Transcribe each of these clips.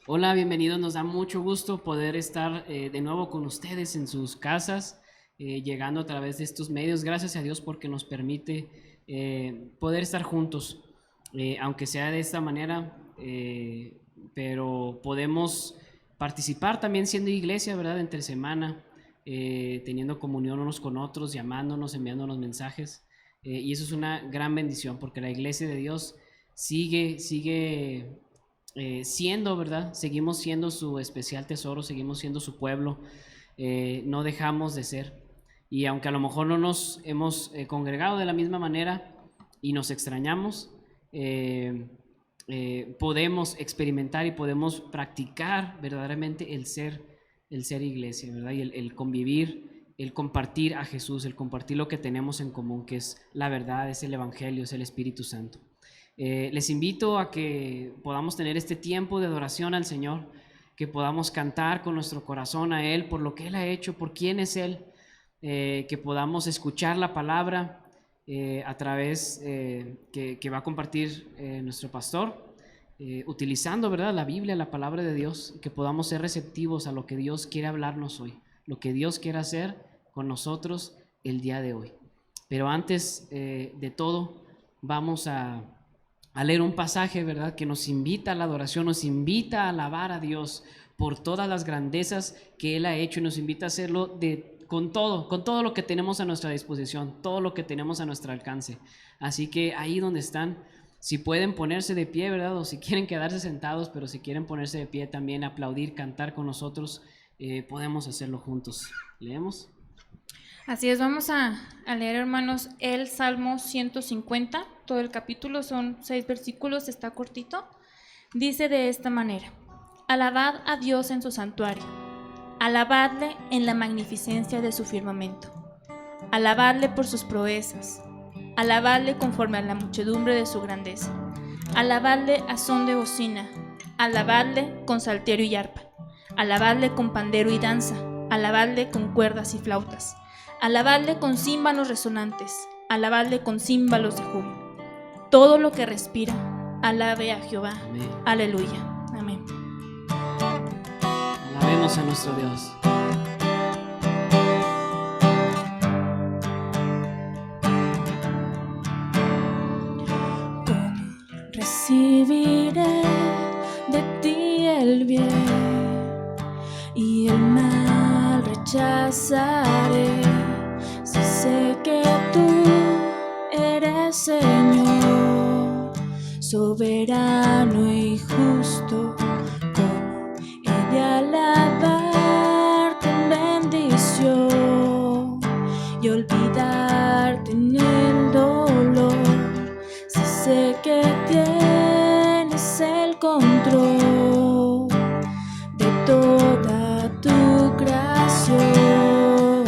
Hola, bienvenidos. Nos da mucho gusto poder estar de nuevo con ustedes en sus casas, llegando a través de estos medios. Gracias a Dios porque nos permite poder estar juntos, aunque sea de esta manera, pero podemos participar también siendo iglesia, ¿verdad? Entre semana, teniendo comunión unos con otros, llamándonos, enviándonos mensajes. Y eso es una gran bendición porque la iglesia de Dios sigue siendo, ¿verdad? Seguimos siendo su especial tesoro, seguimos siendo su pueblo, no dejamos de ser. Y aunque a lo mejor no nos hemos congregado de la misma manera y nos extrañamos, podemos experimentar y podemos practicar verdaderamente el ser iglesia, ¿verdad? Y el convivir, el compartir a Jesús, el compartir lo que tenemos en común, que es la verdad, es el Evangelio, es el Espíritu Santo. Les invito a que podamos tener este tiempo de adoración al Señor, que podamos cantar con nuestro corazón a Él por lo que Él ha hecho, por quién es Él, que podamos escuchar la palabra a través que va a compartir nuestro pastor, utilizando, ¿verdad?, la Biblia, la palabra de Dios, que podamos ser receptivos a lo que Dios quiere hablarnos hoy, lo que Dios quiere hacer con nosotros el día de hoy. Pero antes de todo, vamos a leer un pasaje, ¿verdad?, que nos invita a la adoración, nos invita a alabar a Dios por todas las grandezas que Él ha hecho y nos invita a hacerlo con todo lo que tenemos a nuestra disposición, todo lo que tenemos a nuestro alcance. Así que ahí donde están, si pueden ponerse de pie, ¿verdad?, o si quieren quedarse sentados, pero si quieren ponerse de pie también, aplaudir, cantar con nosotros, podemos hacerlo juntos. ¿Leemos? Así es, vamos a leer, hermanos, el Salmo 150, todo el capítulo, son 6 versículos, está cortito. Dice de esta manera: alabad a Dios en su santuario, alabadle en la magnificencia de su firmamento, alabadle por sus proezas, alabadle conforme a la muchedumbre de su grandeza, alabadle a son de bocina, alabadle con salterio y arpa, alabadle con pandero y danza, alabadle con cuerdas y flautas, alabadle con címbalos resonantes, alabadle con címbalos de júbilo. Todo lo que respira, alabe a Jehová. Amén. Aleluya. Amén. Alabemos a nuestro Dios. ¿Cómo recibiré de ti el bien y el mal rechazaré? Si sé que tú eres Señor, soberano y justo, ¿cómo he de alabarte en bendición y olvidarte en el dolor? Si sé que tienes el control de toda tu creación,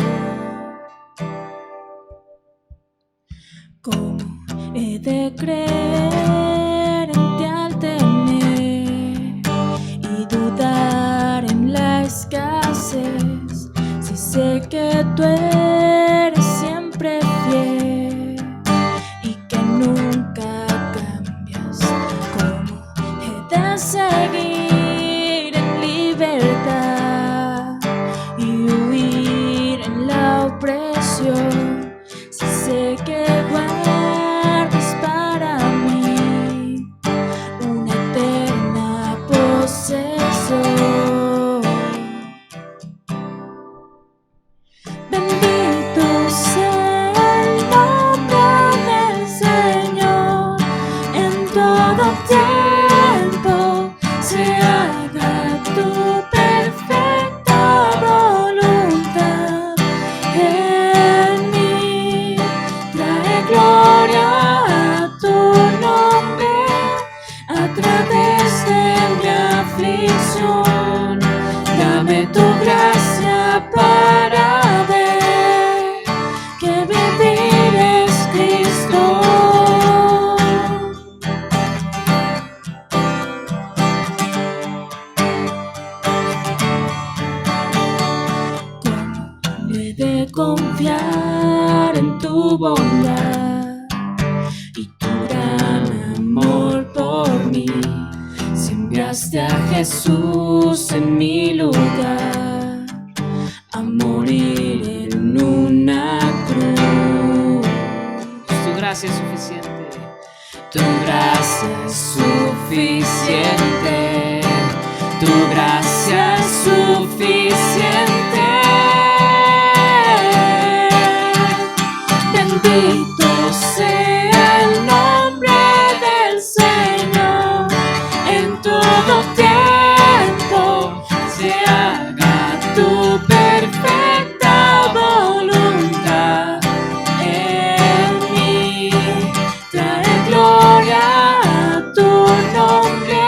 ¿cómo he de creer en ti al tener y dudar en la escasez? Si sé que tú eres siempre fiel y que nunca cambias, ¿cómo he de seguir en libertad y huir en la opresión? Si sé que guardas para mí una eterna posesión. Bendito sea el nombre del Señor en todo tiempo. Se haga tu perfecta voluntad en mí. Trae gloria a tu nombre a través de mi aflicción. Dame tu gracia para ver que vivir es Cristo. ¿Cómo he de confiar en tu bondad y tu gran amor por mí? Si envías enviaste a Jesús en mi lugar a morir en una cruz. Tu gracia es suficiente. Tu gracia es suficiente. Tu gracia es suficiente. Bendito sea el nombre del Señor. En todo tiempo se haga tu perfecta voluntad en mí. Trae gloria a tu nombre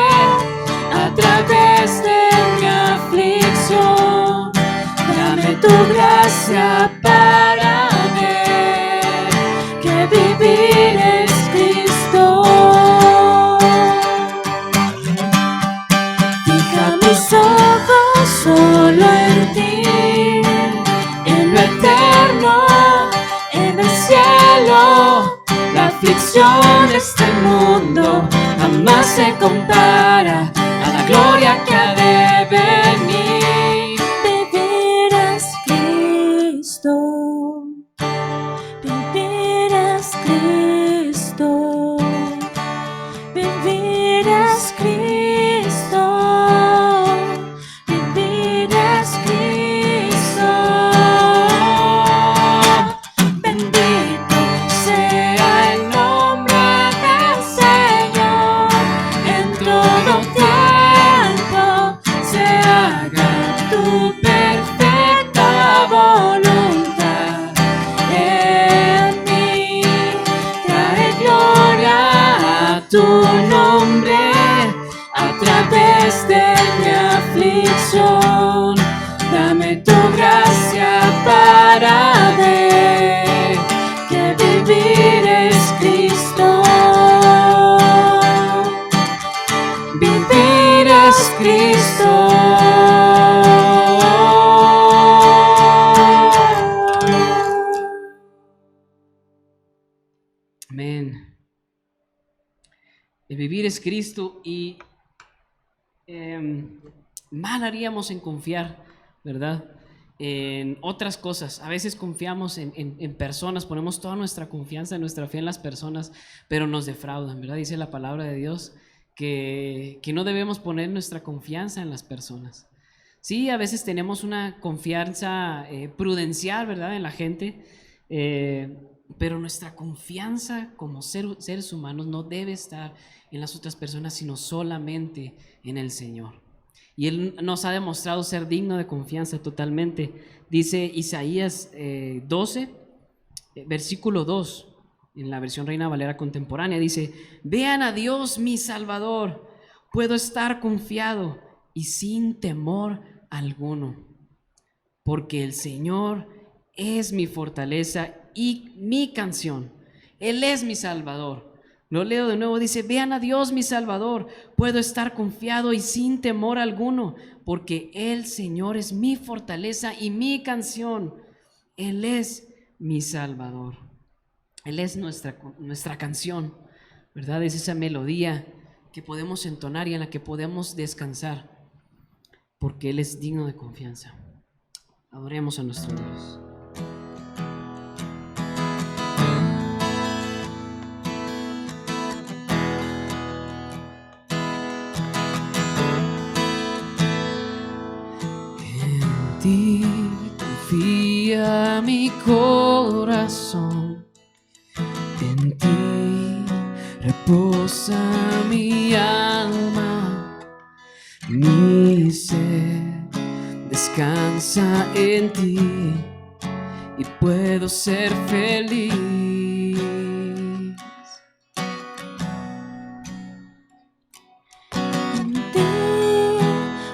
a través de mi aflicción. Dame tu gracia para ver que vivir es Cristo. Fija mis ojos solo en ti, en lo eterno, en el cielo. La aflicción de este mundo jamás se compara a la gloria que ha de venir. Vivir es Cristo. Vivir es Cristo. Vivir es Cristo. Vivir es Cristo. Bendito sea el nombre del Señor. En todo tiempo se haga tu perfecta voluntad en mí. Trae gloria a tu nombre a través de mi aflicción. Dame tu gracia para ver que vivir es Cristo. Vivir es Cristo. Amén. El vivir es Cristo y mal haríamos en confiar, ¿verdad? En otras cosas. A veces confiamos en personas, ponemos toda nuestra confianza, nuestra fe en las personas, pero nos defraudan, ¿verdad? Dice la palabra de Dios que no debemos poner nuestra confianza en las personas. Sí, a veces tenemos una confianza prudencial, ¿verdad? En la gente, pero nuestra confianza como seres humanos no debe estar en las otras personas, sino solamente en el Señor. Y Él nos ha demostrado ser digno de confianza totalmente. Dice Isaías 12, versículo 2, en la versión Reina Valera contemporánea, dice: vean a Dios mi Salvador, puedo estar confiado y sin temor alguno, porque el Señor es mi fortaleza y mi canción, Él es mi Salvador. Lo leo de nuevo, dice: vean a Dios mi Salvador, puedo estar confiado y sin temor alguno, porque el Señor es mi fortaleza y mi canción, Él es mi Salvador. Él es nuestra canción, ¿verdad? Es esa melodía que podemos entonar y en la que podemos descansar, porque Él es digno de confianza. Adoremos a nuestro Dios. En ti confía mi corazón, en ti reposa mi alma, mi ser descansa en ti y puedo ser feliz. En ti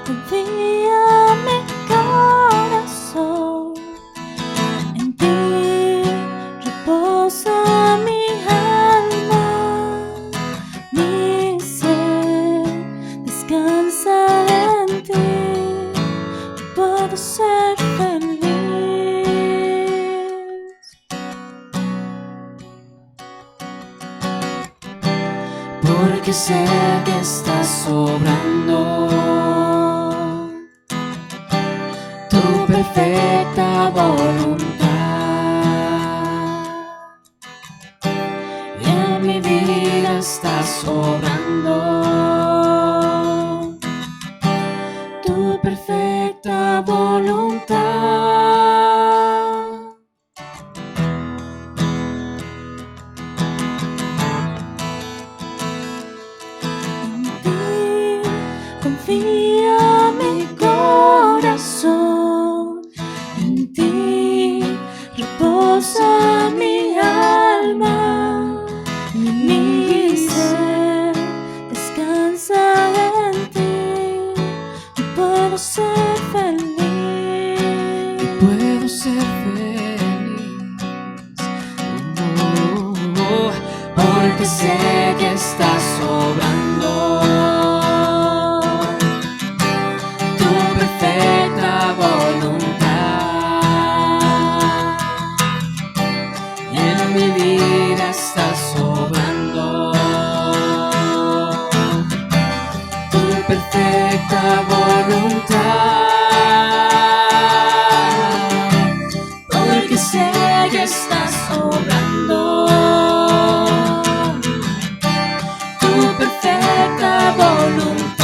confía mi corazón, en ti reposa mi alma, mi ser descansa en ti, puedo ser feliz. Porque sé que estás obrando tu perfecta voluntad, y en mi vida estás obrando tu perfecta voluntad. Confía mi corazón, en ti reposa mi alma, mi ser descansa en ti, y puedo ser feliz, Puedo ser feliz, porque sé que estás obrando tu perfecta voluntad, y en mi vida estás obrando tu perfecta voluntad, porque sé que estás obrando tu perfecta voluntad,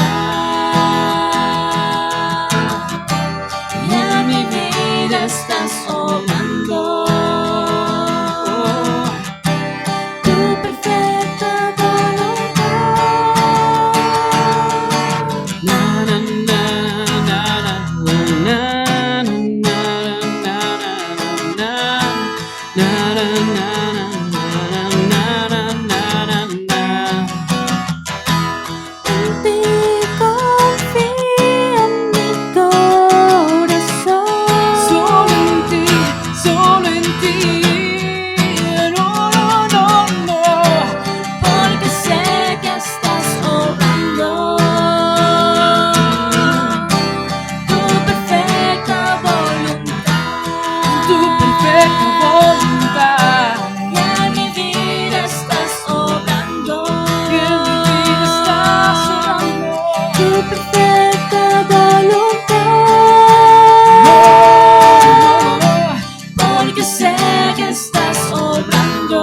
y en mi vida estás obrando tu perfecta voluntad. Na, na, na, na, na, na, na, na, na, en ti confía mi corazón, solo en ti, no, no, no, no, porque sé que estás obrando tu perfecta voluntad, y en mi vida estás obrando, tu perfecta voluntad, porque sé que estás obrando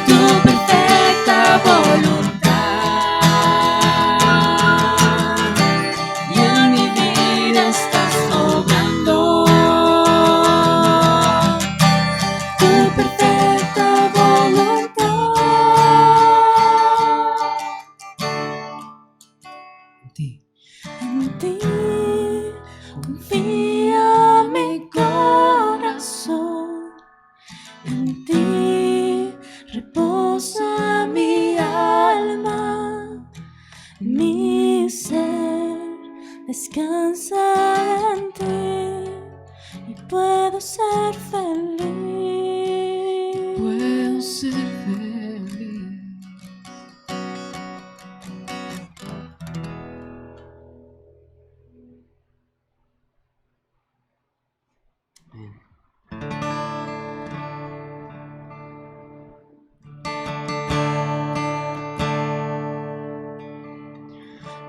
tu perfecta voluntad, y en mi vida estás obrando tu perfecta voluntad. En ti confía mi corazón, en ti reposa mi alma, mi ser descansa en ti, y puedo ser feliz. Puedo ser feliz.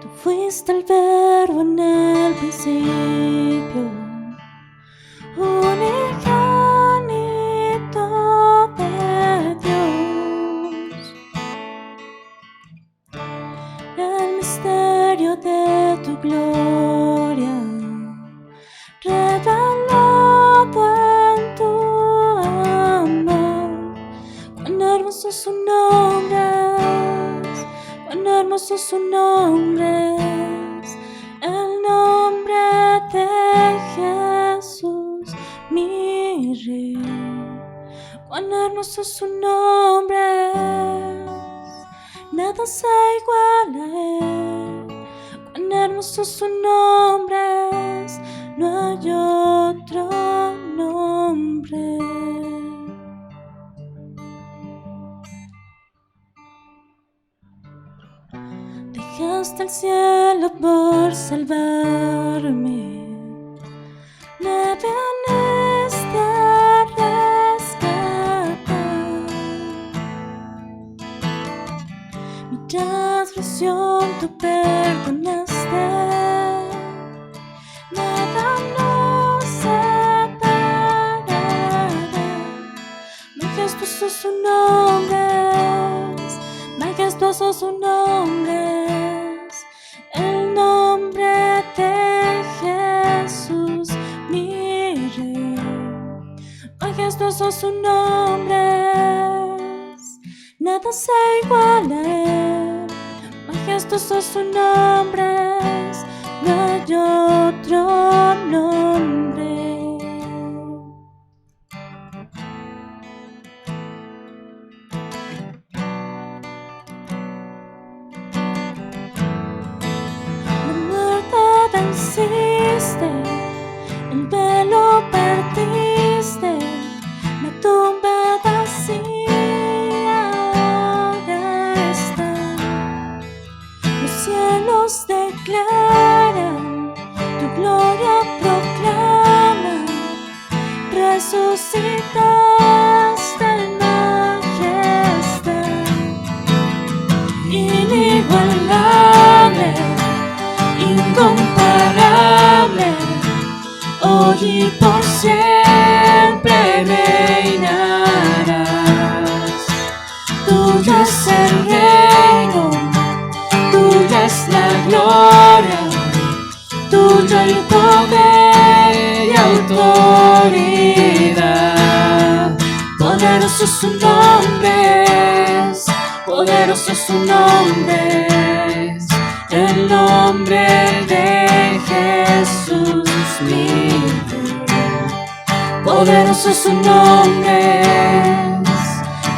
Tú fuiste el verbo en el principio, unigénito de Dios, el misterio de tu gloria revelado en tu amor. Cuán hermoso su nombre es, cuán hermoso su nombre es, el nombre de Jesús, mi Rey. Cuán hermoso su nombre es, nada se iguala a él. Cuán hermoso su nombre es, no hay otro nombre. Dejaste el cielo por salvarme, me viniste a rescatar. mi transgresión tú perdonaste. Nada nos separará. Majestuoso su nombre, majestuoso su nombre, el nombre de Jesús, mi Rey. Majestuoso su nombre, nada se iguala a él. Majestuoso su nombre, no hay otro nombre. Venciste, el velo partiste, la tumba vacía ahora está. Los cielos declaran, tu gloria proclaman, resucitaste en majestad, inigualable, incomparable, hoy y por siempre reinarás. Tuyo es el reino, tuya es la gloria, tuyo el poder y autoridad. Poderoso su nombre, poderoso su nombre, el nombre de Jesús, mi Rey. Poderoso su nombre,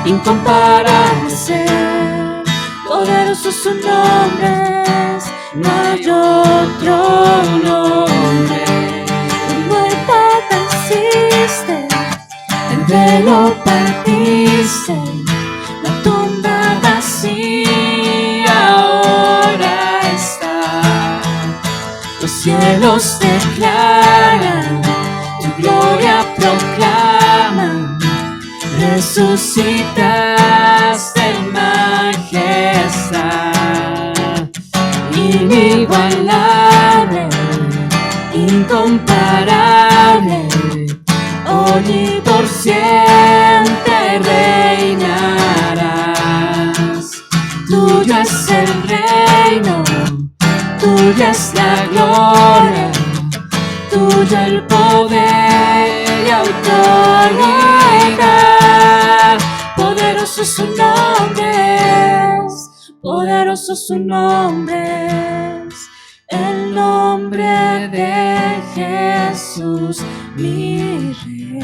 incomparable ser. Poderoso su nombre, no hay otro nombre. La muerte venciste, el velo partiste, la tumba vacía ahora está. Los cielos declaran, tu gloria proclaman, resucitaste en majestad, inigualable, incomparable, hoy y por siempre reinarás. Tuyo es el reino, tuya es la gloria, tuyo el poder y autoridad. Poderoso su nombre, poderoso su nombre, el nombre de Jesús, mi Rey.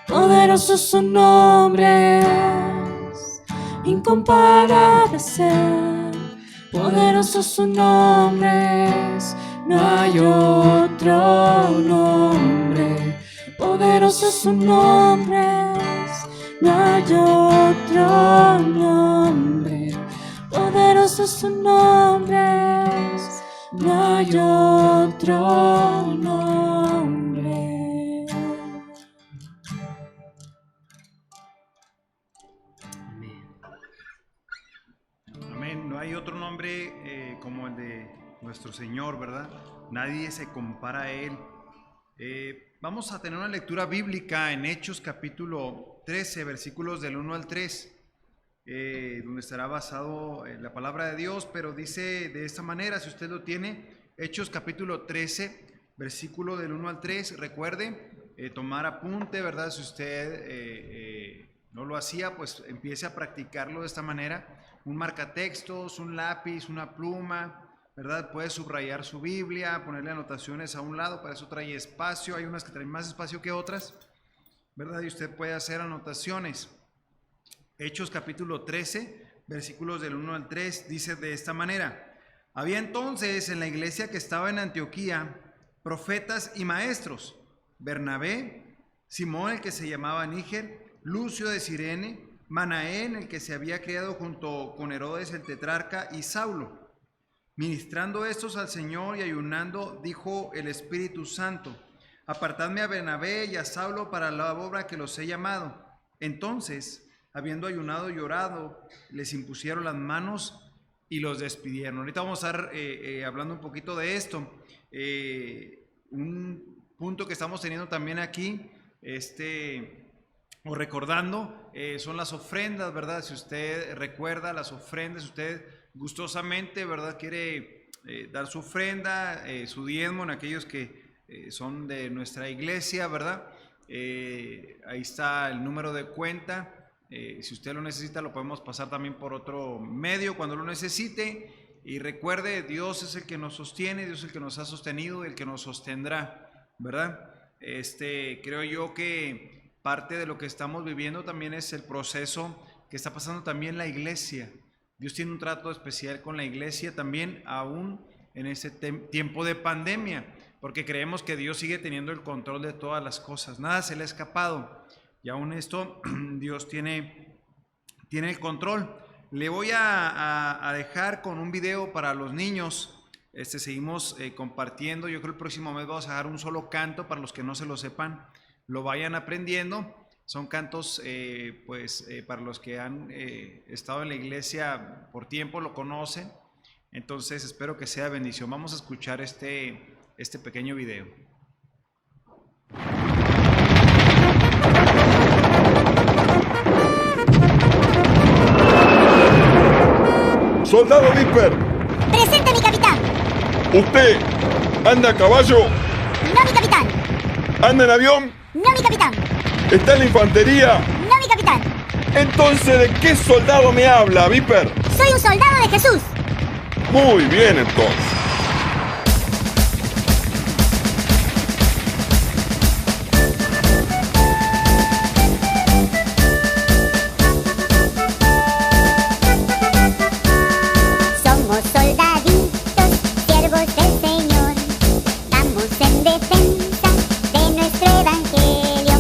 Poderoso su nombre, incomparable ser. Poderoso su nombre, no hay otro nombre. Poderoso su nombre, no hay otro nombre. Poderoso su nombre, no hay otro nombre. Amén. No hay otro nombre como el de nuestro Señor, ¿verdad? Nadie se compara a Él. Vamos a tener una lectura bíblica en Hechos capítulo 13, versículos del 1 al 3, donde estará basado la palabra de Dios, pero dice de esta manera, si usted lo tiene, Hechos capítulo 13, versículo del 1 al 3, recuerde tomar apunte, ¿verdad? Si usted no lo hacía, pues empiece a practicarlo de esta manera. Un marcatextos, un lápiz, una pluma, ¿verdad? Puede subrayar su Biblia, ponerle anotaciones a un lado, para eso trae espacio. Hay unas que traen más espacio que otras, ¿verdad? Y usted puede hacer anotaciones. Hechos capítulo 13, versículos del 1 al 3, dice de esta manera: había entonces en la iglesia que estaba en Antioquía profetas y maestros: Bernabé, Simón el que se llamaba Níger, Lucio de Cirene, Manaén el que se había criado junto con Herodes el tetrarca, y Saulo. Ministrando estos al Señor y ayunando, dijo el Espíritu Santo: apartadme a Bernabé y a Saulo para la obra que los he llamado. Entonces habiendo ayunado y orado, les impusieron las manos y los despidieron. Ahorita vamos a estar hablando un poquito de esto. Un punto que estamos teniendo también aquí, o recordando, son las ofrendas, ¿verdad? Si usted recuerda las ofrendas, si usted gustosamente, ¿verdad?, quiere dar su ofrenda, su diezmo en aquellos que son de nuestra iglesia, ¿verdad? Ahí está el número de cuenta. Si usted lo necesita, lo podemos pasar también por otro medio cuando lo necesite. Y recuerde, Dios es el que nos sostiene, Dios es el que nos ha sostenido y el que nos sostendrá, ¿verdad? Creo yo que parte de lo que estamos viviendo también es el proceso que está pasando también la iglesia. Dios tiene un trato especial con la iglesia también, aún en este tiempo de pandemia, porque creemos que Dios sigue teniendo el control de todas las cosas. Nada se le ha escapado. Y aún esto, Dios tiene el control. Le voy a dejar con un video para los niños. Seguimos compartiendo. Yo creo que el próximo mes vamos a dejar un solo canto para los que no se lo sepan, lo vayan aprendiendo. Son cantos, para los que han estado en la iglesia por tiempo, lo conocen. Entonces espero que sea bendición. Vamos a escuchar este pequeño video. Soldado Viper. Presente, mi capitán. ¿Usted anda a caballo? No, mi capitán. ¿Anda en avión? No, mi capitán. ¿Está en la infantería? No, mi capitán. Entonces, ¿de qué soldado me habla, Viper? Soy un soldado de Jesús. Muy bien, entonces. Somos soldaditos, siervos del Señor. Vamos en defensa de nuestro evangelio.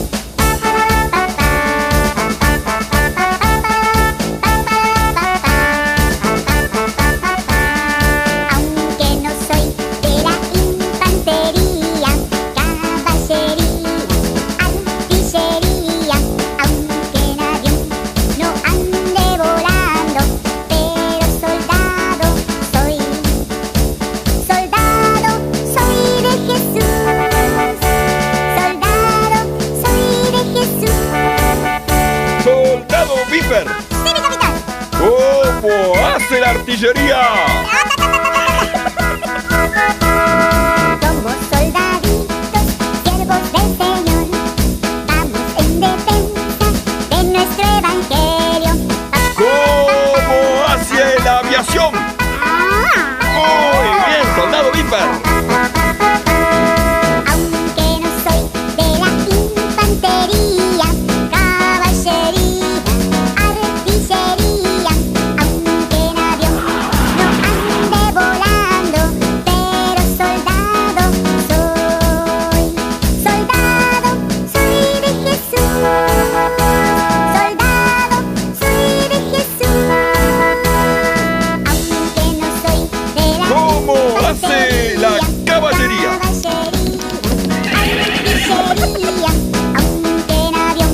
Aunque no soy de la infantería, caballería, artillería, aunque en avión no ande volando, pero soldado soy de Jesús. Soldado soy de Jesús. ¡Soldado Viper! Sí, mi capitán. ¿Cómo hace la artillería? Somos soldaditos, siervos del Señor. Vamos en defensa de nuestro evangelio. ¿Cómo hace la aviación? Muy bien, soldado Viper. Aunque no soy de la infantería, caballería, artillería, aunque en avión no ande volando, pero soldado soy de Jesús. Soldado soy de Jesús. Aunque no soy de la ¿Cómo hace la caballería? Artillería, aunque en avión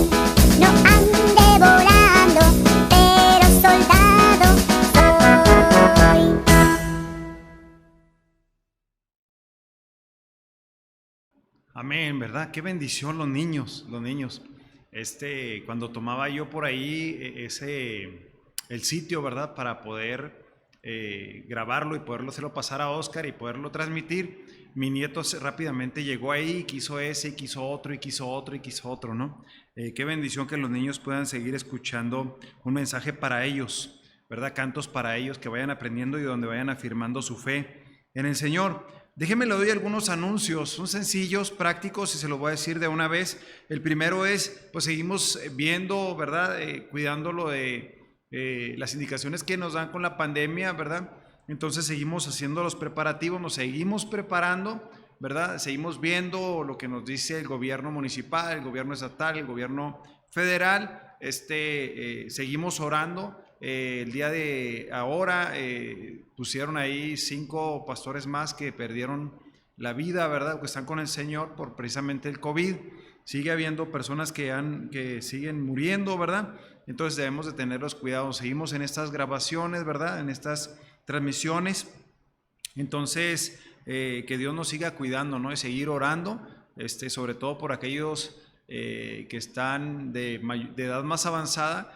no ande volando, pero soldado soy. Amén, ¿verdad? Qué bendición los niños. Cuando tomaba yo por ahí el sitio, ¿verdad? Para poder grabarlo y poderlo hacerlo pasar a Oscar y poderlo transmitir, mi nieto rápidamente llegó ahí, quiso ese, quiso otro, y quiso otro, y quiso otro, ¿no? Qué bendición que los niños puedan seguir escuchando un mensaje para ellos, ¿verdad? Cantos para ellos, que vayan aprendiendo y donde vayan afirmando su fe en el Señor. Déjenme le doy algunos anuncios, son sencillos, prácticos, y se los voy a decir de una vez. El primero es, pues seguimos viendo, ¿verdad? Cuidándolo de las indicaciones que nos dan con la pandemia, ¿verdad? Entonces seguimos haciendo los preparativos, nos seguimos preparando, ¿verdad? Seguimos viendo lo que nos dice el gobierno municipal, el gobierno estatal, el gobierno federal. Seguimos orando. El día de ahora pusieron ahí 5 pastores más que perdieron la vida, ¿verdad? Que están con el Señor por precisamente el COVID. sigue habiendo personas que siguen muriendo, ¿verdad? Entonces debemos de tener los cuidados. Seguimos en estas grabaciones, ¿verdad? En estas transmisiones. Entonces, que Dios nos siga cuidando, ¿no? Y seguir orando, sobre todo por aquellos que están de edad más avanzada,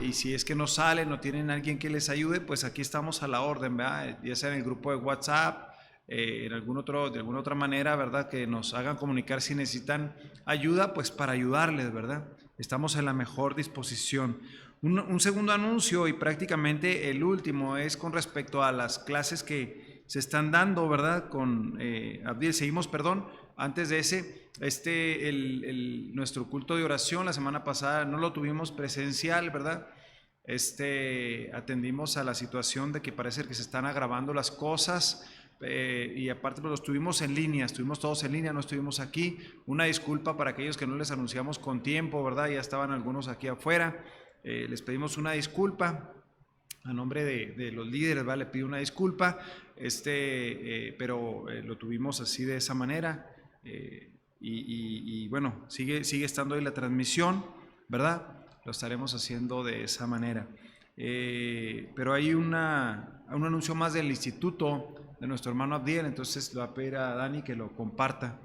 y si es que no salen, no tienen alguien que les ayude, pues aquí estamos a la orden, ¿verdad? Ya sea en el grupo de WhatsApp, de alguna otra manera, ¿verdad? Que nos hagan comunicar si necesitan ayuda, pues para ayudarles, ¿verdad? Estamos en la mejor disposición. Un segundo anuncio, y prácticamente el último, es con respecto a las clases que se están dando, ¿verdad? Con Abdiel, antes de ese, nuestro culto de oración la semana pasada no lo tuvimos presencial, ¿verdad? Atendimos a la situación de que parece que se están agravando las cosas, y aparte pues, estuvimos todos en línea, no estuvimos aquí. Una disculpa para aquellos que no les anunciamos con tiempo, ¿verdad? Ya estaban algunos aquí afuera, les pedimos una disculpa. A nombre de los líderes, ¿vale? Le pido una disculpa, pero lo tuvimos así de esa manera, y bueno, sigue estando ahí la transmisión, ¿verdad? Lo estaremos haciendo de esa manera. Pero hay un anuncio más del instituto de nuestro hermano Abdiel, entonces le voy a pedir a Dani que lo comparta.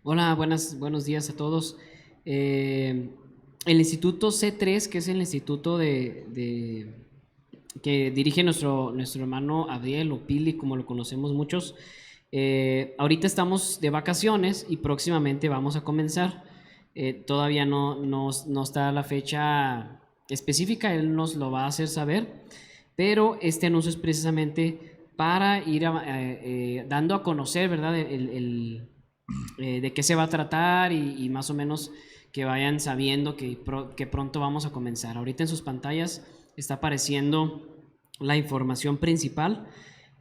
Hola, buenos días a todos. El Instituto C3, que es el instituto que dirige nuestro hermano Abdiel, o Pili, como lo conocemos muchos, ahorita estamos de vacaciones y próximamente vamos a comenzar. Todavía no está la fecha específica, él nos lo va a hacer saber, pero este anuncio es precisamente para ir dando a conocer, ¿verdad? De qué se va a tratar, y más o menos que vayan sabiendo que pronto vamos a comenzar. Ahorita en sus pantallas está apareciendo la información principal.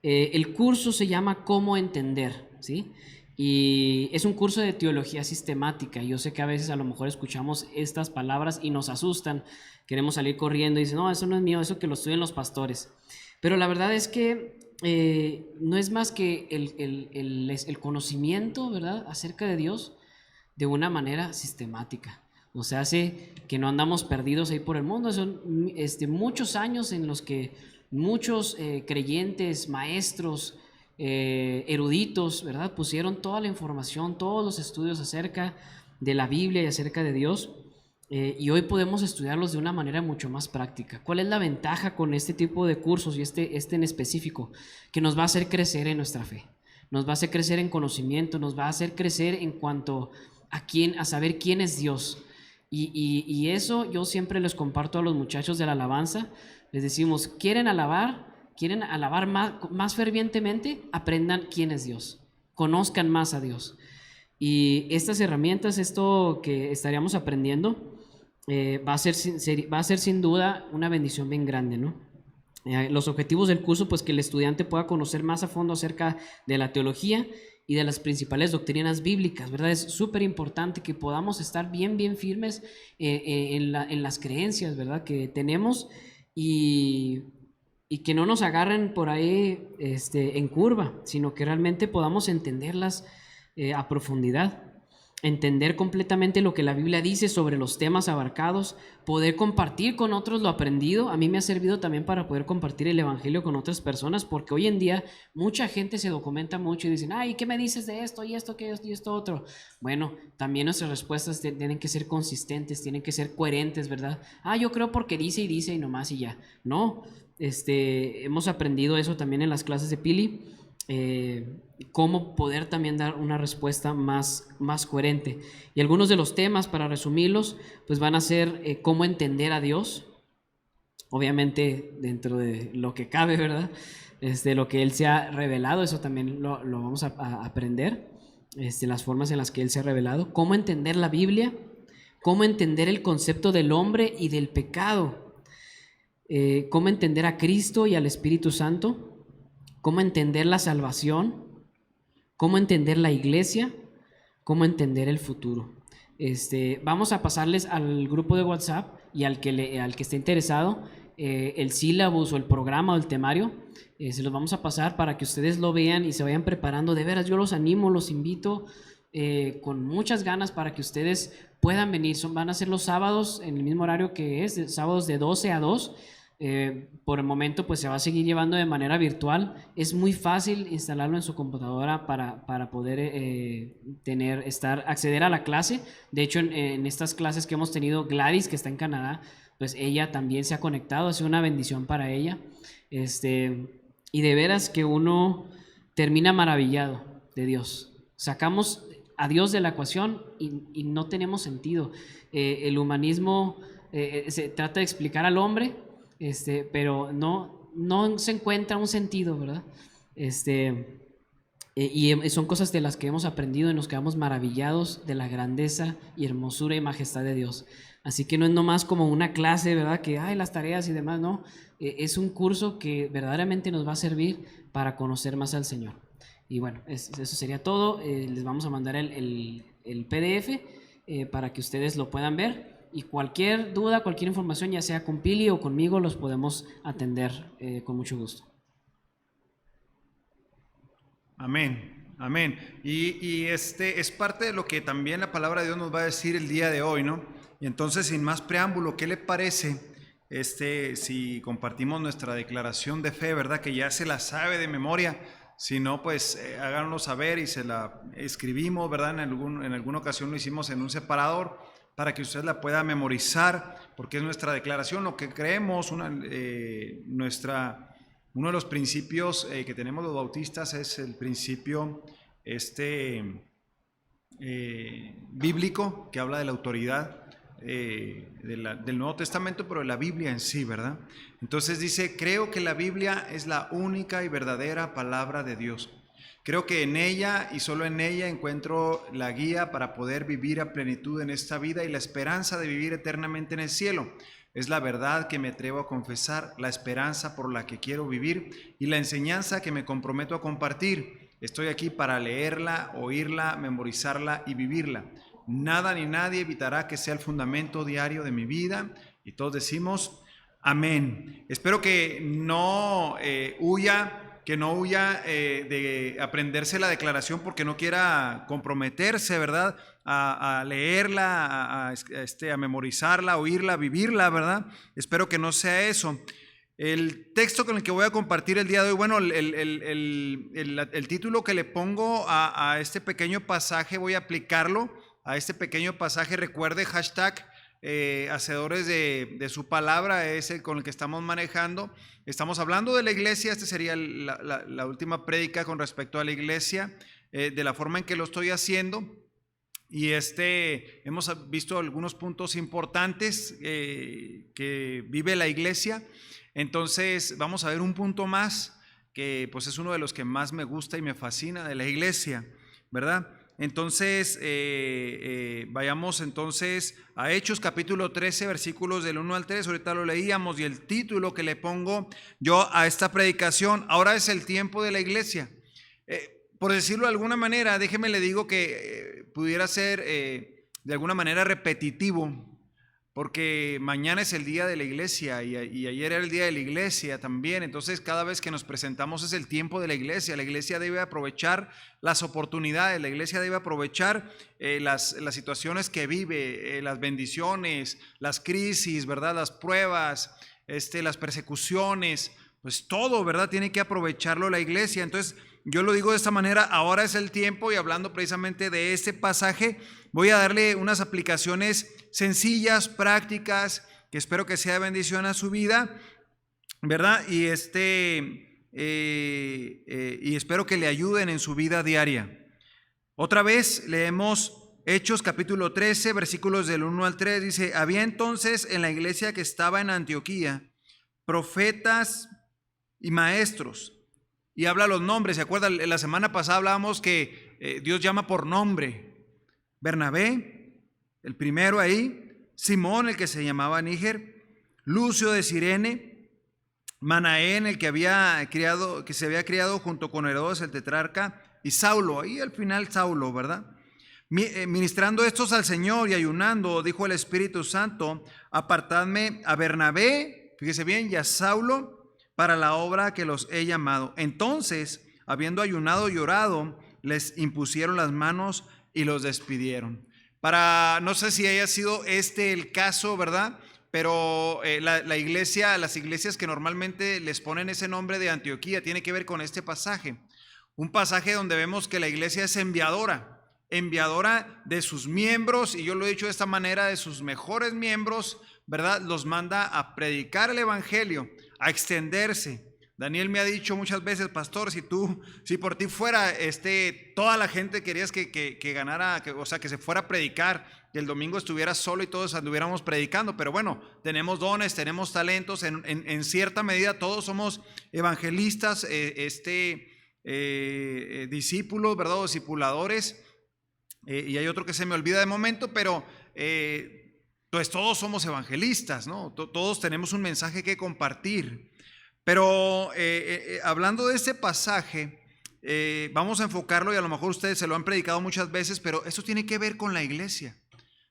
El curso se llama ¿Cómo entender? ¿Sí? Y es un curso de teología sistemática. Yo sé que a veces a lo mejor escuchamos estas palabras y nos asustan. Queremos salir corriendo y dicen, no, eso no es mío, eso que lo estudian los pastores. Pero la verdad es que no es más que el conocimiento, ¿verdad?, acerca de Dios de una manera sistemática. O sea, hace que no andamos perdidos ahí por el mundo. Son muchos años en los que muchos creyentes, maestros, eruditos, ¿verdad?, pusieron toda la información, todos los estudios acerca de la Biblia y acerca de Dios, y hoy podemos estudiarlos de una manera mucho más práctica. ¿Cuál es la ventaja con este tipo de cursos, y este en específico? Que nos va a hacer crecer en nuestra fe, nos va a hacer crecer en conocimiento, nos va a hacer crecer en cuanto a saber quién es Dios. Y eso yo siempre les comparto a los muchachos de la alabanza. Les decimos, ¿quieren alabar más fervientemente? Aprendan quién es Dios, conozcan más a Dios. Y estas herramientas, esto que estaríamos aprendiendo, va a ser sin duda una bendición bien grande, ¿no? Los objetivos del curso, pues que el estudiante pueda conocer más a fondo acerca de la teología y de las principales doctrinas bíblicas, ¿verdad? Es súper importante que podamos estar bien firmes en las creencias, ¿verdad?, que tenemos, y que no nos agarren por ahí en curva, sino que realmente podamos entenderlas a profundidad, entender completamente lo que la Biblia dice sobre los temas abarcados, poder compartir con otros lo aprendido. A mí me ha servido también para poder compartir el evangelio con otras personas, porque hoy en día mucha gente se documenta mucho y dicen, ay, ¿qué me dices de esto y esto, y esto otro? Bueno, también nuestras respuestas tienen que ser consistentes, tienen que ser coherentes, ¿verdad? Yo creo porque dice y nomás y ya. No, hemos aprendido eso también en las clases de Pili, cómo poder también dar una respuesta más coherente. Y algunos de los temas, para resumirlos, pues van a ser cómo entender a Dios, obviamente dentro de lo que cabe, ¿verdad? Lo que Él se ha revelado, eso también lo vamos a aprender, las formas en las que Él se ha revelado, cómo entender la Biblia, cómo entender el concepto del hombre y del pecado, cómo entender a Cristo y al Espíritu Santo, cómo entender la salvación, cómo entender la iglesia, cómo entender el futuro. Vamos a pasarles al grupo de WhatsApp, y al que esté interesado, el sílabus o el programa o el temario, se los vamos a pasar para que ustedes lo vean y se vayan preparando. De veras, yo los animo, los invito con muchas ganas para que ustedes puedan venir. Van a ser los sábados en el mismo horario que es, sábados de 12 a 2. Por el momento pues se va a seguir llevando de manera virtual. Es muy fácil instalarlo en su computadora para poder acceder a la clase. De hecho, en estas clases que hemos tenido, Gladys, que está en Canadá, pues ella también se ha conectado. Ha sido una bendición para ella. Y de veras que uno termina maravillado de Dios. Sacamos a Dios de la ecuación y no tenemos sentido. El humanismo se trata de explicar al hombre, pero no se encuentra un sentido, ¿verdad? Y son cosas de las que hemos aprendido y nos quedamos maravillados de la grandeza y hermosura y majestad de Dios. Así que no es nomás como una clase, ¿verdad? Que hay las tareas y demás, no. Es un curso que verdaderamente nos va a servir para conocer más al Señor. Y bueno, eso sería todo. Les vamos a mandar el PDF para que ustedes lo puedan ver. Y cualquier duda, cualquier información, ya sea con Pili o conmigo, los podemos atender con mucho gusto. Amén, amén. Y es parte de lo que también la palabra de Dios nos va a decir el día de hoy, ¿no? Y entonces, sin más preámbulo, ¿qué le parece si compartimos nuestra declaración de fe, verdad? Que ya se la sabe de memoria. Si no, pues háganoslo saber y se la escribimos, ¿verdad? En alguna ocasión lo hicimos en un separador para que usted la pueda memorizar, porque es nuestra declaración, lo que creemos, uno de los principios que tenemos los bautistas es el principio bíblico, que habla de la autoridad del Nuevo Testamento, pero de la Biblia en sí, ¿verdad? Entonces dice: creo que la Biblia es la única y verdadera palabra de Dios. Creo que en ella y solo en ella encuentro la guía para poder vivir a plenitud en esta vida y la esperanza de vivir eternamente en el cielo. Es la verdad que me atrevo a confesar, la esperanza por la que quiero vivir y la enseñanza que me comprometo a compartir. Estoy aquí para leerla, oírla, memorizarla y vivirla. Nada ni nadie evitará que sea el fundamento diario de mi vida. Y todos decimos amén. Espero que no huya de aprenderse la declaración porque no quiera comprometerse, ¿verdad? A leerla, a memorizarla, a oírla, a vivirla, ¿verdad? Espero que no sea eso. El texto con el que voy a compartir el día de hoy, bueno, el título que le pongo a este pequeño pasaje, voy a aplicarlo a este pequeño pasaje. Recuerde, hashtag hacedores de su palabra, es el con el que estamos manejando. Estamos hablando de la iglesia. Esta sería la última prédica con respecto a la iglesia, de la forma en que lo estoy haciendo. Y hemos visto algunos puntos importantes que vive la iglesia. Entonces vamos a ver un punto más que pues es uno de los que más me gusta y me fascina de la iglesia, ¿verdad? Entonces vayamos entonces a Hechos capítulo 13 versículos del 1 al 3. Ahorita lo leíamos y el título que le pongo yo a esta predicación: ahora es el tiempo de la iglesia. Por decirlo de alguna manera, déjeme le digo que pudiera ser de alguna manera repetitivo, porque mañana es el día de la iglesia y ayer era el día de la iglesia también. Entonces cada vez que nos presentamos es el tiempo de la iglesia. La iglesia debe aprovechar las oportunidades, la iglesia debe aprovechar las situaciones que vive, las bendiciones, las crisis, ¿verdad? Las pruebas, las persecuciones, pues todo, ¿verdad? Tiene que aprovecharlo la iglesia. Entonces yo lo digo de esta manera: ahora es el tiempo. Y hablando precisamente de este pasaje, voy a darle unas aplicaciones sencillas, prácticas, que espero que sea de bendición a su vida, ¿verdad? Y espero que le ayuden en su vida diaria. Otra vez leemos Hechos capítulo 13, versículos del 1 al 3. Dice: había entonces en la iglesia que estaba en Antioquía profetas y maestros. Y habla los nombres. ¿Se acuerdan? La semana pasada hablábamos que Dios llama por nombre: Bernabé, el primero ahí; Simón, el que se llamaba Níger; Lucio de Cirene; Manaén, el que se había criado junto con Herodes el tetrarca; y Saulo, ahí al final Saulo, ¿verdad? Ministrando estos al Señor y ayunando, dijo el Espíritu Santo: apartadme a Bernabé, fíjese bien, y a Saulo para la obra que los he llamado. Entonces, habiendo ayunado y orado, les impusieron las manos y los despidieron. No sé si haya sido el caso, ¿verdad? Pero las iglesias que normalmente les ponen ese nombre de Antioquía, tiene que ver con este pasaje. Un pasaje donde vemos que la iglesia es enviadora de sus miembros, y yo lo he dicho de esta manera, de sus mejores miembros, ¿verdad? Los manda a predicar el evangelio, a extenderse. Daniel me ha dicho muchas veces: pastor, si por ti fuera toda la gente querías que ganara, que se fuera a predicar, que el domingo estuviera solo y todos anduviéramos predicando. Pero bueno, tenemos dones, tenemos talentos, en cierta medida todos somos evangelistas, discípulos, ¿verdad? O discipuladores, y hay otro que se me olvida de momento, pero pues todos somos evangelistas, ¿no? Todos tenemos un mensaje que compartir. Pero hablando de este pasaje, vamos a enfocarlo, y a lo mejor ustedes se lo han predicado muchas veces, pero esto tiene que ver con la iglesia.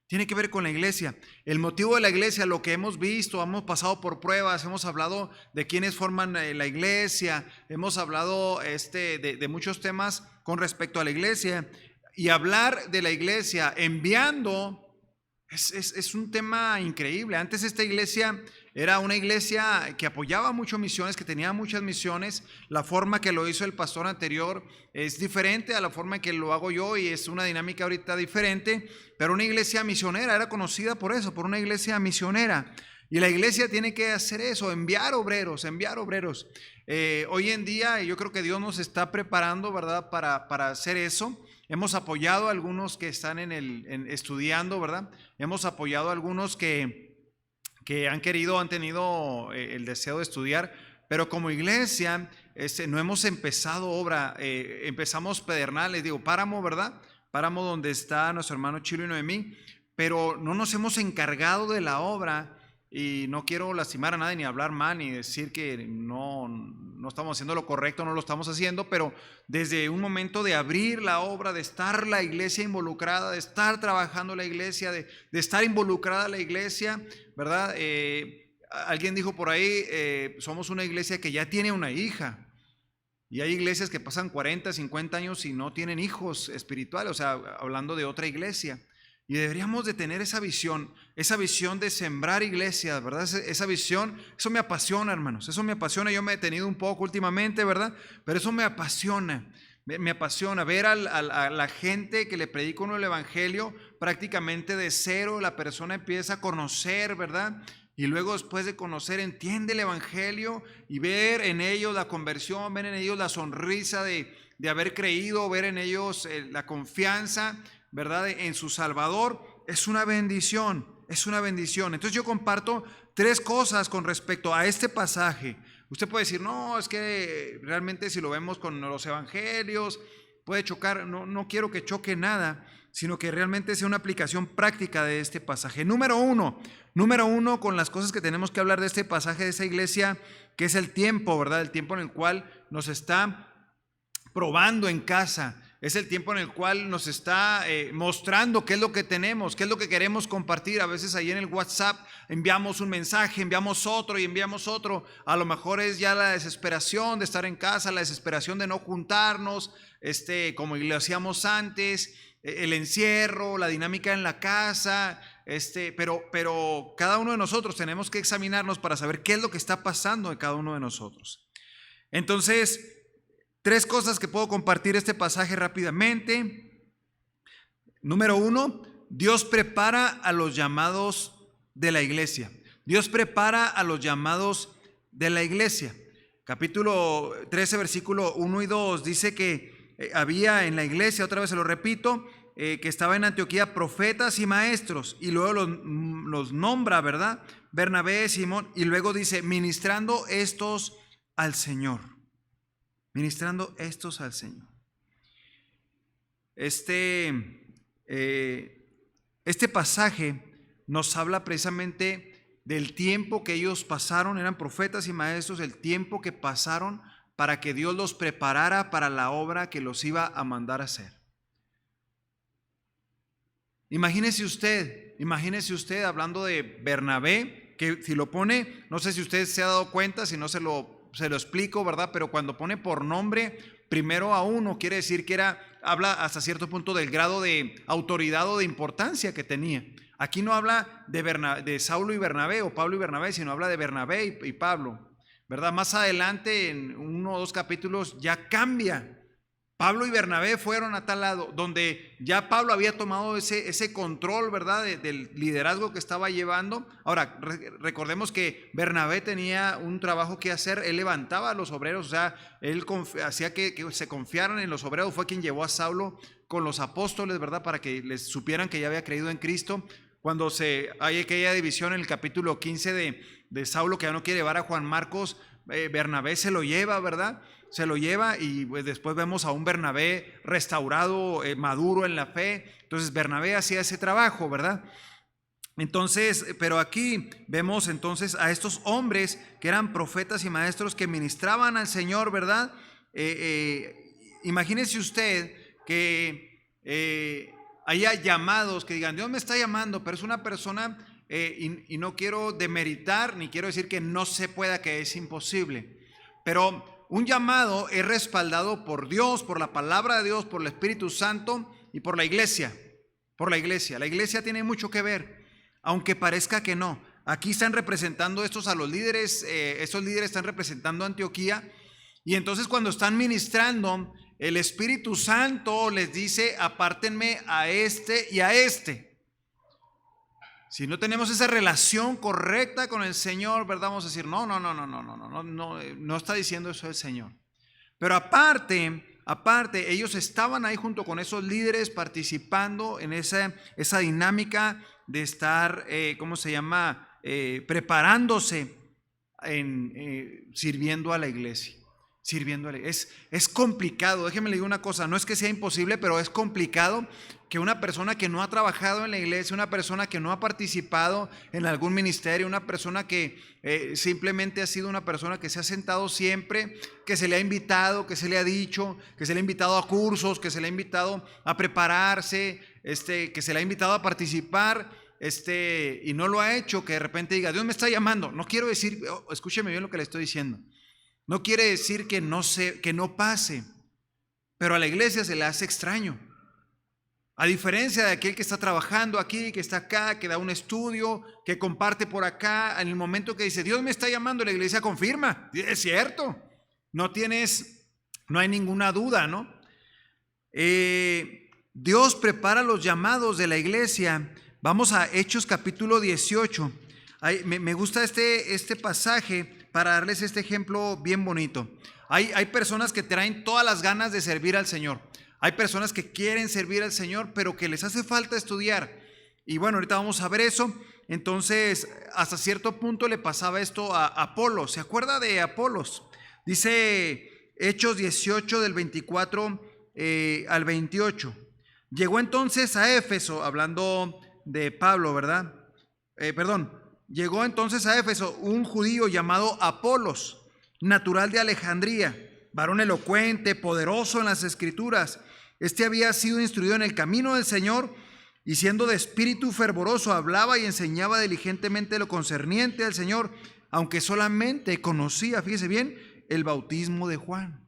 Tiene que ver con la iglesia. El motivo de la iglesia, lo que hemos visto, hemos pasado por pruebas, hemos hablado de quiénes forman la iglesia, hemos hablado de muchos temas con respecto a la iglesia. Y hablar de la iglesia enviando es un tema increíble. Antes esta iglesia era una iglesia que apoyaba mucho misiones, que tenía muchas misiones. La forma que lo hizo el pastor anterior es diferente a la forma en que lo hago yo, y es una dinámica ahorita diferente, pero una iglesia misionera, era conocida por eso, por una iglesia misionera. Y la iglesia tiene que hacer eso, enviar obreros. Hoy en día yo creo que Dios nos está preparando, ¿verdad?, para hacer eso. Hemos apoyado a algunos que están estudiando, ¿verdad? Hemos apoyado a algunos que han tenido el deseo de estudiar, pero como iglesia no hemos empezado obra. Empezamos Pedernales, Páramo, ¿verdad? Páramo, donde está nuestro hermano Chilo y Noemí, pero no nos hemos encargado de la obra. Y no quiero lastimar a nadie, ni hablar mal, ni decir que no estamos haciendo lo correcto, no lo estamos haciendo, pero desde un momento de abrir la obra, de estar la iglesia involucrada, de estar trabajando la iglesia, de estar involucrada la iglesia, ¿verdad? Alguien dijo por ahí, somos una iglesia que ya tiene una hija. Y hay iglesias que pasan 40, 50 años y no tienen hijos espirituales, o sea, hablando de otra iglesia. Y deberíamos de tener esa visión de sembrar iglesias, ¿verdad? Esa visión, eso me apasiona, hermanos, eso me apasiona. Yo me he detenido un poco últimamente, ¿verdad? Pero eso me apasiona ver a la gente que le predica uno el evangelio prácticamente de cero. La persona empieza a conocer, ¿verdad? Y luego, después de conocer, entiende el evangelio, y ver en ellos la conversión, ver en ellos la sonrisa de haber creído, ver en ellos la confianza, ¿verdad?, en su Salvador. Es una bendición, Entonces yo comparto 3 cosas con respecto a este pasaje. Usted puede decir: no, es que realmente si lo vemos con los evangelios puede chocar. No quiero que choque nada, sino que realmente sea una aplicación práctica de este pasaje. Número uno, con las cosas que tenemos que hablar de este pasaje, de esa iglesia, que es el tiempo, ¿verdad? El tiempo en el cual nos está probando en casa. Es el tiempo en el cual nos está mostrando qué es lo que tenemos, qué es lo que queremos compartir. A veces ahí en el WhatsApp enviamos un mensaje, enviamos otro y enviamos otro. A lo mejor es ya la desesperación de estar en casa, la desesperación de no juntarnos, como lo hacíamos antes, el encierro, la dinámica en la casa. Pero cada uno de nosotros tenemos que examinarnos para saber qué es lo que está pasando en cada uno de nosotros. Entonces, 3 cosas que puedo compartir este pasaje rápidamente. Número 1, Dios prepara a los llamados de la iglesia. Dios prepara a los llamados de la iglesia. Capítulo 13, versículo 1 y 2 dice que había en la iglesia, otra vez se lo repito, que estaba en Antioquía profetas y maestros, y luego los nombra, ¿verdad? Bernabé, Simón, y luego dice: ministrando estos al Señor. Ministrando estos al Señor. Este pasaje nos habla precisamente del tiempo que ellos pasaron, eran profetas y maestros, el tiempo que pasaron para que Dios los preparara para la obra que los iba a mandar a hacer. Imagínese usted hablando de Bernabé, que si lo pone, no sé si usted se ha dado cuenta, si no se lo explico, ¿verdad? Pero cuando pone por nombre primero a uno, quiere decir que habla hasta cierto punto del grado de autoridad o de importancia que tenía. Aquí no habla de Saulo y Bernabé o Pablo y Bernabé, sino habla de Bernabé y Pablo, ¿verdad? Más adelante, en 1 o 2 capítulos, ya cambia. Pablo y Bernabé fueron a tal lado, donde ya Pablo había tomado ese control, ¿verdad? Del liderazgo que estaba llevando. Ahora, recordemos que Bernabé tenía un trabajo que hacer, él levantaba a los obreros, o sea, él hacía que se confiaran en los obreros, fue quien llevó a Saulo con los apóstoles, ¿verdad? Para que les supieran que ya había creído en Cristo. Cuando hay aquella división en el capítulo 15 de Saulo, que ya no quiere llevar a Juan Marcos, Bernabé se lo lleva, ¿verdad? Se lo lleva y pues después vemos a un Bernabé restaurado, maduro en la fe. Entonces Bernabé hacía ese trabajo, ¿verdad? Entonces, pero aquí vemos entonces a estos hombres que eran profetas y maestros que ministraban al Señor, ¿verdad? Imagínese usted que haya llamados que digan, Dios me está llamando, pero es una persona, y no quiero demeritar, ni quiero decir que no se pueda, que es imposible, pero un llamado es respaldado por Dios, por la palabra de Dios, por el Espíritu Santo y por la iglesia. Por la iglesia. La iglesia tiene mucho que ver, aunque parezca que no. Aquí están representando estos a los líderes, estos líderes están representando a Antioquía, y entonces cuando están ministrando, el Espíritu Santo les dice, apártenme a este y a este. Si no tenemos esa relación correcta con el Señor, ¿verdad? Vamos a decir, no está diciendo eso el Señor. Pero aparte, ellos estaban ahí junto con esos líderes participando en esa dinámica de estar, preparándose, sirviendo a la iglesia. Es complicado, déjeme le digo una cosa, no es que sea imposible, pero es complicado que una persona que no ha trabajado en la iglesia, una persona que no ha participado en algún ministerio, una persona que simplemente ha sido una persona que se ha sentado siempre, que se le ha invitado, que se le ha dicho, que se le ha invitado a cursos, que se le ha invitado a prepararse, que se le ha invitado a participar, y no lo ha hecho, que de repente diga, Dios me está llamando. No quiero decir, escúcheme bien lo que le estoy diciendo. No quiere decir que no pase, pero a la iglesia se le hace extraño. A diferencia de aquel que está trabajando aquí, que está acá, que da un estudio, que comparte por acá, en el momento que dice, Dios me está llamando, la iglesia confirma, es cierto, no hay ninguna duda, ¿no? Dios prepara los llamados de la iglesia. Vamos a Hechos capítulo 18. Me gusta este pasaje para darles este ejemplo bien bonito. Hay personas que traen todas las ganas de servir al Señor. Hay personas que quieren servir al Señor, pero que les hace falta estudiar. Y bueno, ahorita vamos a ver eso. Entonces, hasta cierto punto le pasaba esto a Apolos. ¿Se acuerda de Apolos? Dice Hechos 18 del 24 al 28. Llegó entonces a Éfeso, hablando de Pablo, ¿verdad? Llegó entonces a Éfeso un judío llamado Apolos, natural de Alejandría, varón elocuente, poderoso en las escrituras. Este había sido instruido en el camino del Señor y siendo de espíritu fervoroso hablaba y enseñaba diligentemente lo concerniente al Señor, aunque solamente conocía, fíjese bien, el bautismo de Juan.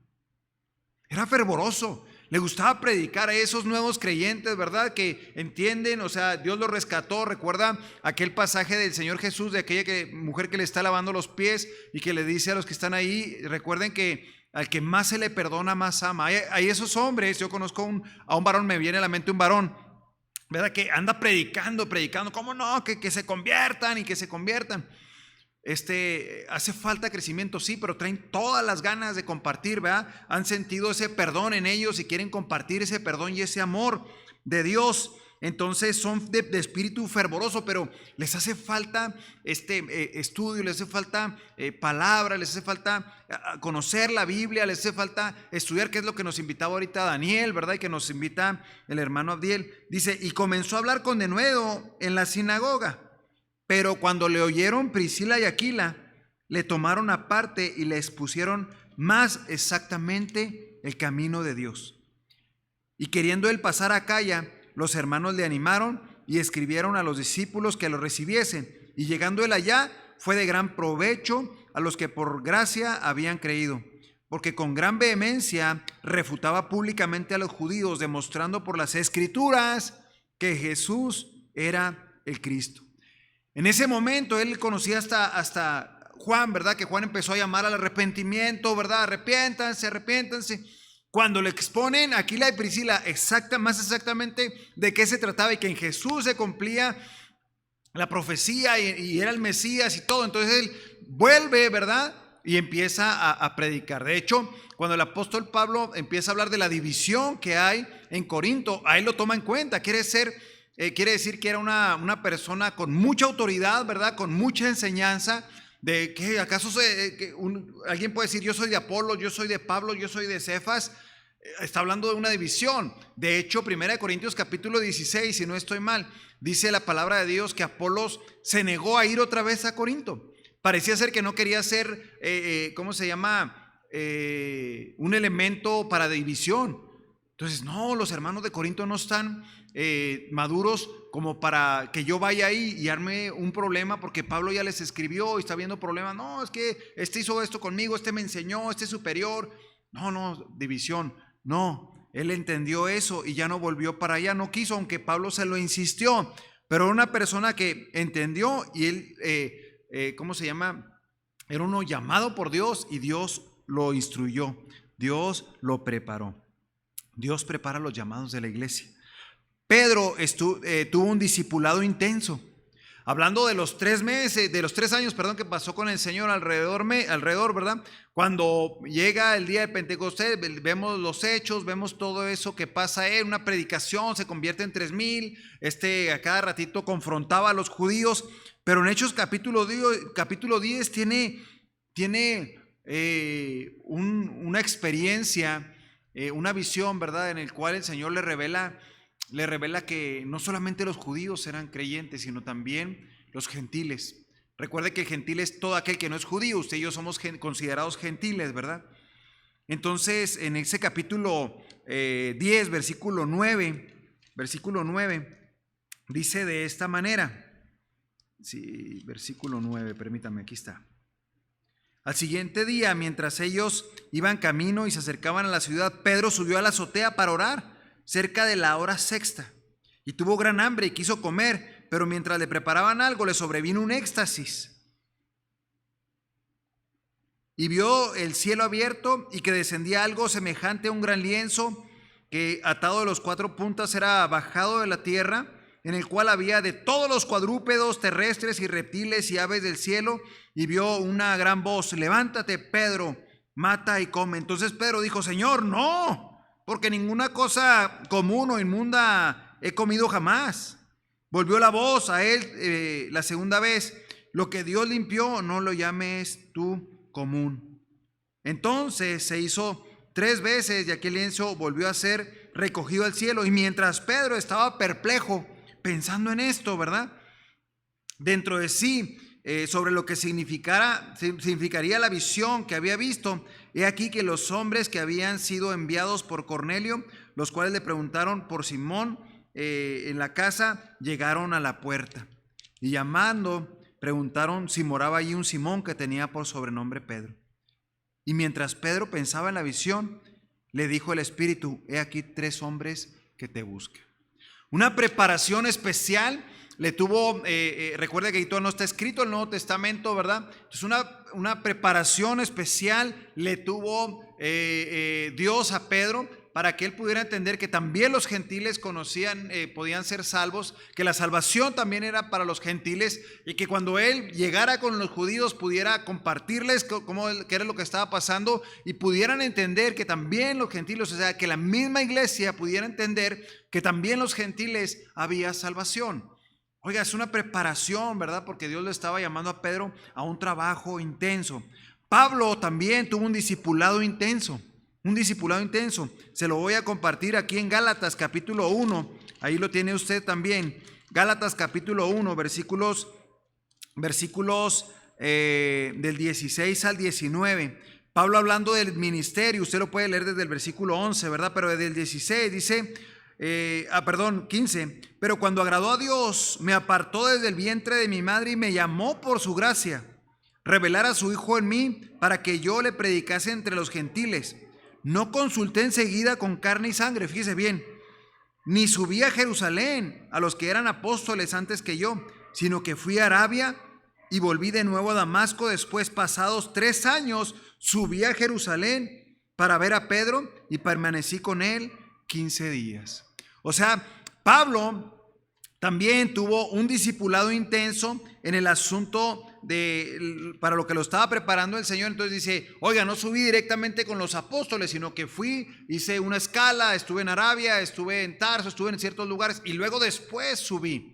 Era fervoroso. Le gustaba predicar a esos nuevos creyentes, ¿verdad? Que entienden, o sea, Dios los rescató. Recuerda aquel pasaje del Señor Jesús, de aquella mujer que le está lavando los pies y que le dice a los que están ahí, recuerden que al que más se le perdona, más ama. Hay esos hombres, yo conozco a un varón, me viene a la mente un varón, ¿verdad? Que anda predicando, ¿cómo no? Que se conviertan y que se conviertan. Hace falta crecimiento, sí, pero traen todas las ganas de compartir, ¿verdad? Han sentido ese perdón en ellos y quieren compartir ese perdón y ese amor de Dios. Entonces son de espíritu fervoroso, pero les hace falta estudio, les hace falta palabra, les hace falta conocer la Biblia, les hace falta estudiar, que es lo que nos invitaba ahorita Daniel, ¿verdad? Y que nos invita el hermano Abdiel. Dice, y comenzó a hablar con denuedo en la sinagoga. Pero cuando le oyeron Priscila y Aquila, le tomaron aparte y le expusieron más exactamente el camino de Dios. Y queriendo él pasar a Acaya, los hermanos le animaron y escribieron a los discípulos que lo recibiesen. Y llegando él allá, fue de gran provecho a los que por gracia habían creído, porque con gran vehemencia refutaba públicamente a los judíos, demostrando por las Escrituras que Jesús era el Cristo. En ese momento él conocía hasta Juan, ¿verdad? Que Juan empezó a llamar al arrepentimiento, ¿verdad? Arrepiéntanse, arrepiéntanse. Cuando le exponen a Aquila y Priscila más exactamente de qué se trataba y que en Jesús se cumplía la profecía y era el Mesías y todo, entonces él vuelve, ¿verdad? Y empieza a predicar. De hecho, cuando el apóstol Pablo empieza a hablar de la división que hay en Corinto, a él lo toma en cuenta. Quiere decir que era una persona con mucha autoridad, ¿verdad? Con mucha enseñanza. ¿De que acaso alguien puede decir yo soy de Apolo, yo soy de Pablo, yo soy de Cefas? Está hablando de una división. De hecho, 1 Corintios capítulo 16, si no estoy mal, dice la palabra de Dios que Apolos se negó a ir otra vez a Corinto. Parecía ser que no quería ser, un elemento para división. Entonces, no, los hermanos de Corinto no están maduros como para que yo vaya ahí y arme un problema, porque Pablo ya les escribió y está viendo problemas. No, es que este hizo esto conmigo, este me enseñó, este es superior. No, división. No, él entendió eso y ya no volvió para allá, no quiso, aunque Pablo se lo insistió. Pero una persona que entendió y él, era uno llamado por Dios y Dios lo instruyó, Dios lo preparó. Dios prepara los llamados de la iglesia. Pedro tuvo un discipulado intenso. Hablando de los 3 años, que pasó con el Señor alrededor, ¿verdad? Cuando llega el día de Pentecostés, vemos los hechos, vemos todo eso que pasa en una predicación, se convierte en 3,000, a cada ratito confrontaba a los judíos, pero en Hechos capítulo 10 tiene una experiencia, una visión, ¿verdad? En el cual el Señor le revela que no solamente los judíos eran creyentes, sino también los gentiles. Recuerde que el gentil es todo aquel que no es judío. Usted y yo somos considerados gentiles, ¿verdad? Entonces, en ese capítulo 10, versículo 9, dice de esta manera. Sí, versículo 9, permítame, aquí está. Al siguiente día, mientras ellos iban camino y se acercaban a la ciudad, Pedro subió a la azotea para orar, cerca de la hora sexta, y tuvo gran hambre y quiso comer, pero mientras le preparaban algo le sobrevino un éxtasis y vio el cielo abierto y que descendía algo semejante a un gran lienzo que atado de los 4 puntas era bajado de la tierra, en el cual había de todos los cuadrúpedos terrestres y reptiles y aves del cielo, y vio una gran voz: levántate, Pedro, mata y come. Entonces Pedro dijo: Señor, no, porque ninguna cosa común o inmunda he comido jamás. Volvió la voz a él la segunda vez: lo que Dios limpió, no lo llames tú común. Entonces se hizo 3 veces y aquel lienzo volvió a ser recogido al cielo. Y mientras Pedro estaba perplejo pensando en esto, ¿verdad?, dentro de sí, sobre lo que significaría la visión que había visto, he aquí que los hombres que habían sido enviados por Cornelio, los cuales le preguntaron por Simón en la casa, llegaron a la puerta y llamando preguntaron si moraba allí un Simón que tenía por sobrenombre Pedro. Y mientras Pedro pensaba en la visión, le dijo el Espíritu: he aquí 3 hombres que te buscan. Una preparación especial le tuvo, recuerda que ahí todo no está escrito el Nuevo Testamento, ¿verdad? Entonces una preparación especial le tuvo Dios a Pedro para que él pudiera entender que también los gentiles podían ser salvos, que la salvación también era para los gentiles, y que cuando él llegara con los judíos pudiera compartirles qué era lo que estaba pasando y pudieran entender que también los gentiles, o sea, que la misma iglesia pudiera entender que también los gentiles había salvación. Oiga, es una preparación, ¿verdad? Porque Dios le estaba llamando a Pedro a un trabajo intenso. Pablo también tuvo un discipulado intenso. Se lo voy a compartir aquí en Gálatas capítulo 1. Ahí lo tiene usted también. Gálatas capítulo 1, versículos del 16 al 19. Pablo hablando del ministerio, usted lo puede leer desde el versículo 11, ¿verdad? Pero desde el 16 dice... 15. Pero cuando agradó a Dios, me apartó desde el vientre de mi madre y me llamó por su gracia revelar a su Hijo en mí para que yo le predicase entre los gentiles. No consulté enseguida con carne y sangre, fíjese bien, ni subí a Jerusalén a los que eran apóstoles antes que yo, sino que fui a Arabia y volví de nuevo a Damasco. Después, pasados 3 años, subí a Jerusalén para ver a Pedro y permanecí con él 15 días. O sea, Pablo también tuvo un discipulado intenso en el asunto para lo que lo estaba preparando el Señor. Entonces dice, oiga, no subí directamente con los apóstoles, sino que fui, hice una escala, estuve en Arabia, estuve en Tarso, estuve en ciertos lugares y luego después subí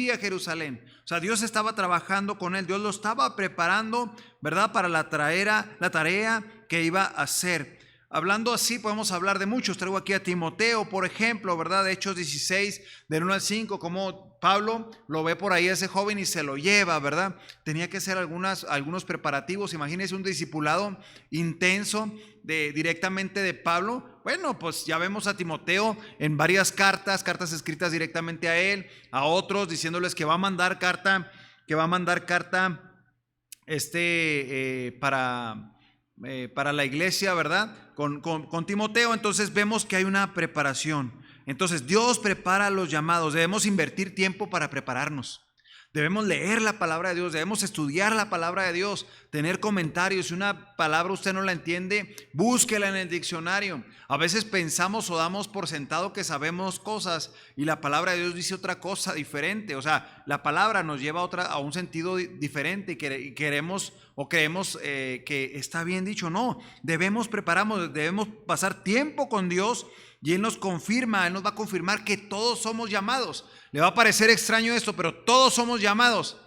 a Jerusalén. O sea, Dios estaba trabajando con él, Dios lo estaba preparando, ¿verdad?, para la tarea que iba a hacer. Hablando así, podemos hablar de muchos. Traigo aquí a Timoteo, por ejemplo, ¿verdad? De Hechos 16, del 1 al 5, como Pablo lo ve por ahí a ese joven y se lo lleva, ¿verdad? Tenía que hacer algunos preparativos. Imagínense un discipulado intenso directamente de Pablo. Bueno, pues ya vemos a Timoteo en varias cartas escritas directamente a él, a otros, diciéndoles que va a mandar carta, para la iglesia, ¿verdad? Con Timoteo. Entonces vemos que hay una preparación. Entonces Dios prepara a los llamados. Debemos invertir tiempo para prepararnos. Debemos leer la palabra de Dios, debemos estudiar la palabra de Dios, tener comentarios. Si una palabra usted no la entiende, búsquela en el diccionario. A veces pensamos o damos por sentado que sabemos cosas y la palabra de Dios dice otra cosa diferente. O sea, la palabra nos lleva a un sentido diferente y queremos o creemos que está bien dicho. No, debemos prepararnos, debemos pasar tiempo con Dios y Él nos va a confirmar que todos somos llamados. Le va a parecer extraño esto, pero todos somos llamados.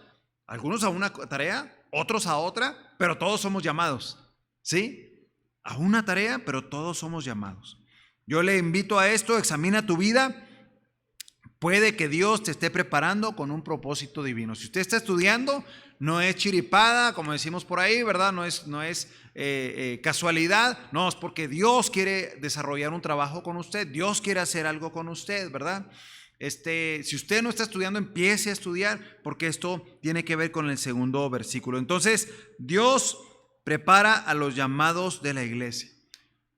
Algunos a una tarea, otros a otra, pero todos somos llamados. ¿Sí? A una tarea, pero todos somos llamados. Yo le invito a esto, examina tu vida. Puede que Dios te esté preparando con un propósito divino. Si usted está estudiando, no es chiripada, como decimos por ahí, ¿verdad? No es casualidad, no, es porque Dios quiere desarrollar un trabajo con usted, Dios quiere hacer algo con usted, ¿verdad? Si usted no está estudiando, empiece a estudiar, porque esto tiene que ver con el segundo versículo. Entonces, Dios prepara a los llamados de la iglesia.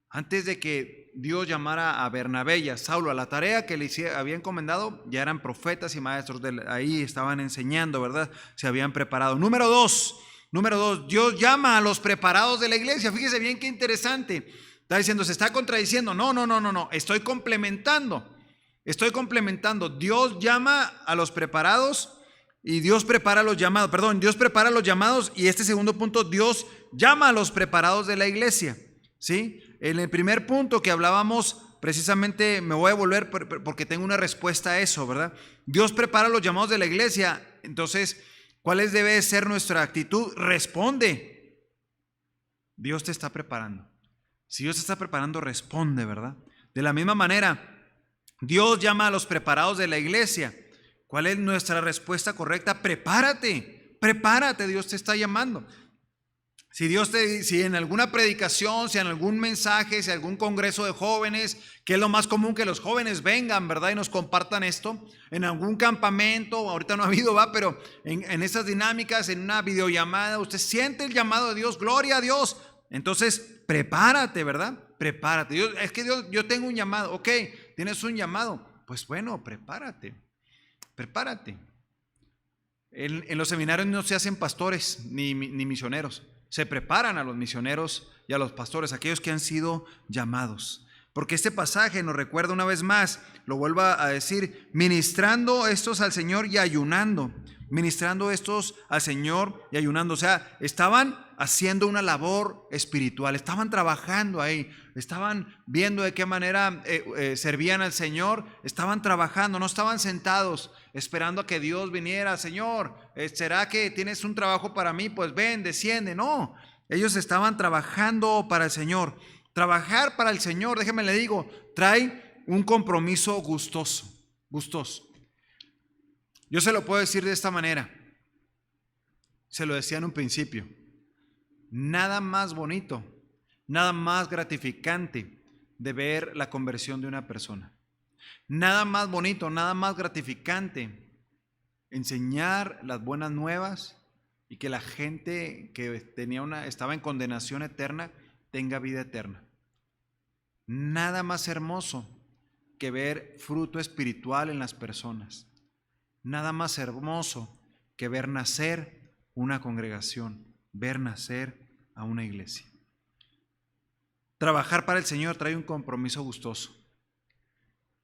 Antes de que Dios llamara a Bernabé y a Saulo a la tarea que le había encomendado, ya eran profetas y maestros, ahí estaban enseñando, ¿verdad? Se habían preparado. Número dos, Dios llama a los preparados de la iglesia. Fíjese bien qué interesante. Está diciendo, se está contradiciendo. No, estoy complementando. Dios llama a los preparados y Dios prepara los llamados. Dios prepara los llamados y este segundo punto, Dios llama a los preparados de la iglesia. ¿Sí? En el primer punto que hablábamos, precisamente me voy a volver porque tengo una respuesta a eso, ¿verdad? Dios prepara los llamados de la iglesia. Entonces, ¿cuál debe ser nuestra actitud? Responde. Dios te está preparando. Si Dios te está preparando, responde, ¿verdad? De la misma manera, Dios llama a los preparados de la iglesia. ¿Cuál es nuestra respuesta correcta? Prepárate, Dios te está llamando. Si en alguna predicación, si en algún mensaje, si en algún congreso de jóvenes, que es lo más común que los jóvenes vengan, ¿verdad? Y nos compartan esto, en algún campamento, ahorita no ha habido, ¿va? Pero en esas dinámicas, en una videollamada, usted siente el llamado de Dios, gloria a Dios. Entonces, prepárate, ¿verdad? Prepárate. Yo tengo un llamado, ok, tienes un llamado, pues bueno, prepárate. En los seminarios no se hacen pastores ni misioneros. Se preparan a los misioneros y a los pastores, aquellos que han sido llamados. Porque este pasaje nos recuerda una vez más, lo vuelvo a decir, ministrando estos al Señor y ayunando. O sea, estaban haciendo una labor espiritual, estaban trabajando ahí, estaban viendo de qué manera servían al Señor, estaban trabajando, no estaban sentados esperando a que Dios viniera. Señor, ¿será que tienes un trabajo para mí? Pues ven, desciende. No, ellos estaban trabajando para el Señor. Trabajar para el Señor, déjeme le digo, trae un compromiso gustoso. Yo se lo puedo decir de esta manera, se lo decía en un principio. Nada más bonito, nada más gratificante de ver la conversión de una persona. Nada más bonito, nada más gratificante enseñar las buenas nuevas y que la gente que estaba en condenación eterna tenga vida eterna. Nada más hermoso que ver fruto espiritual en las personas. Nada más hermoso que ver nacer una congregación, ver nacer a una iglesia. Trabajar para el Señor trae un compromiso gustoso.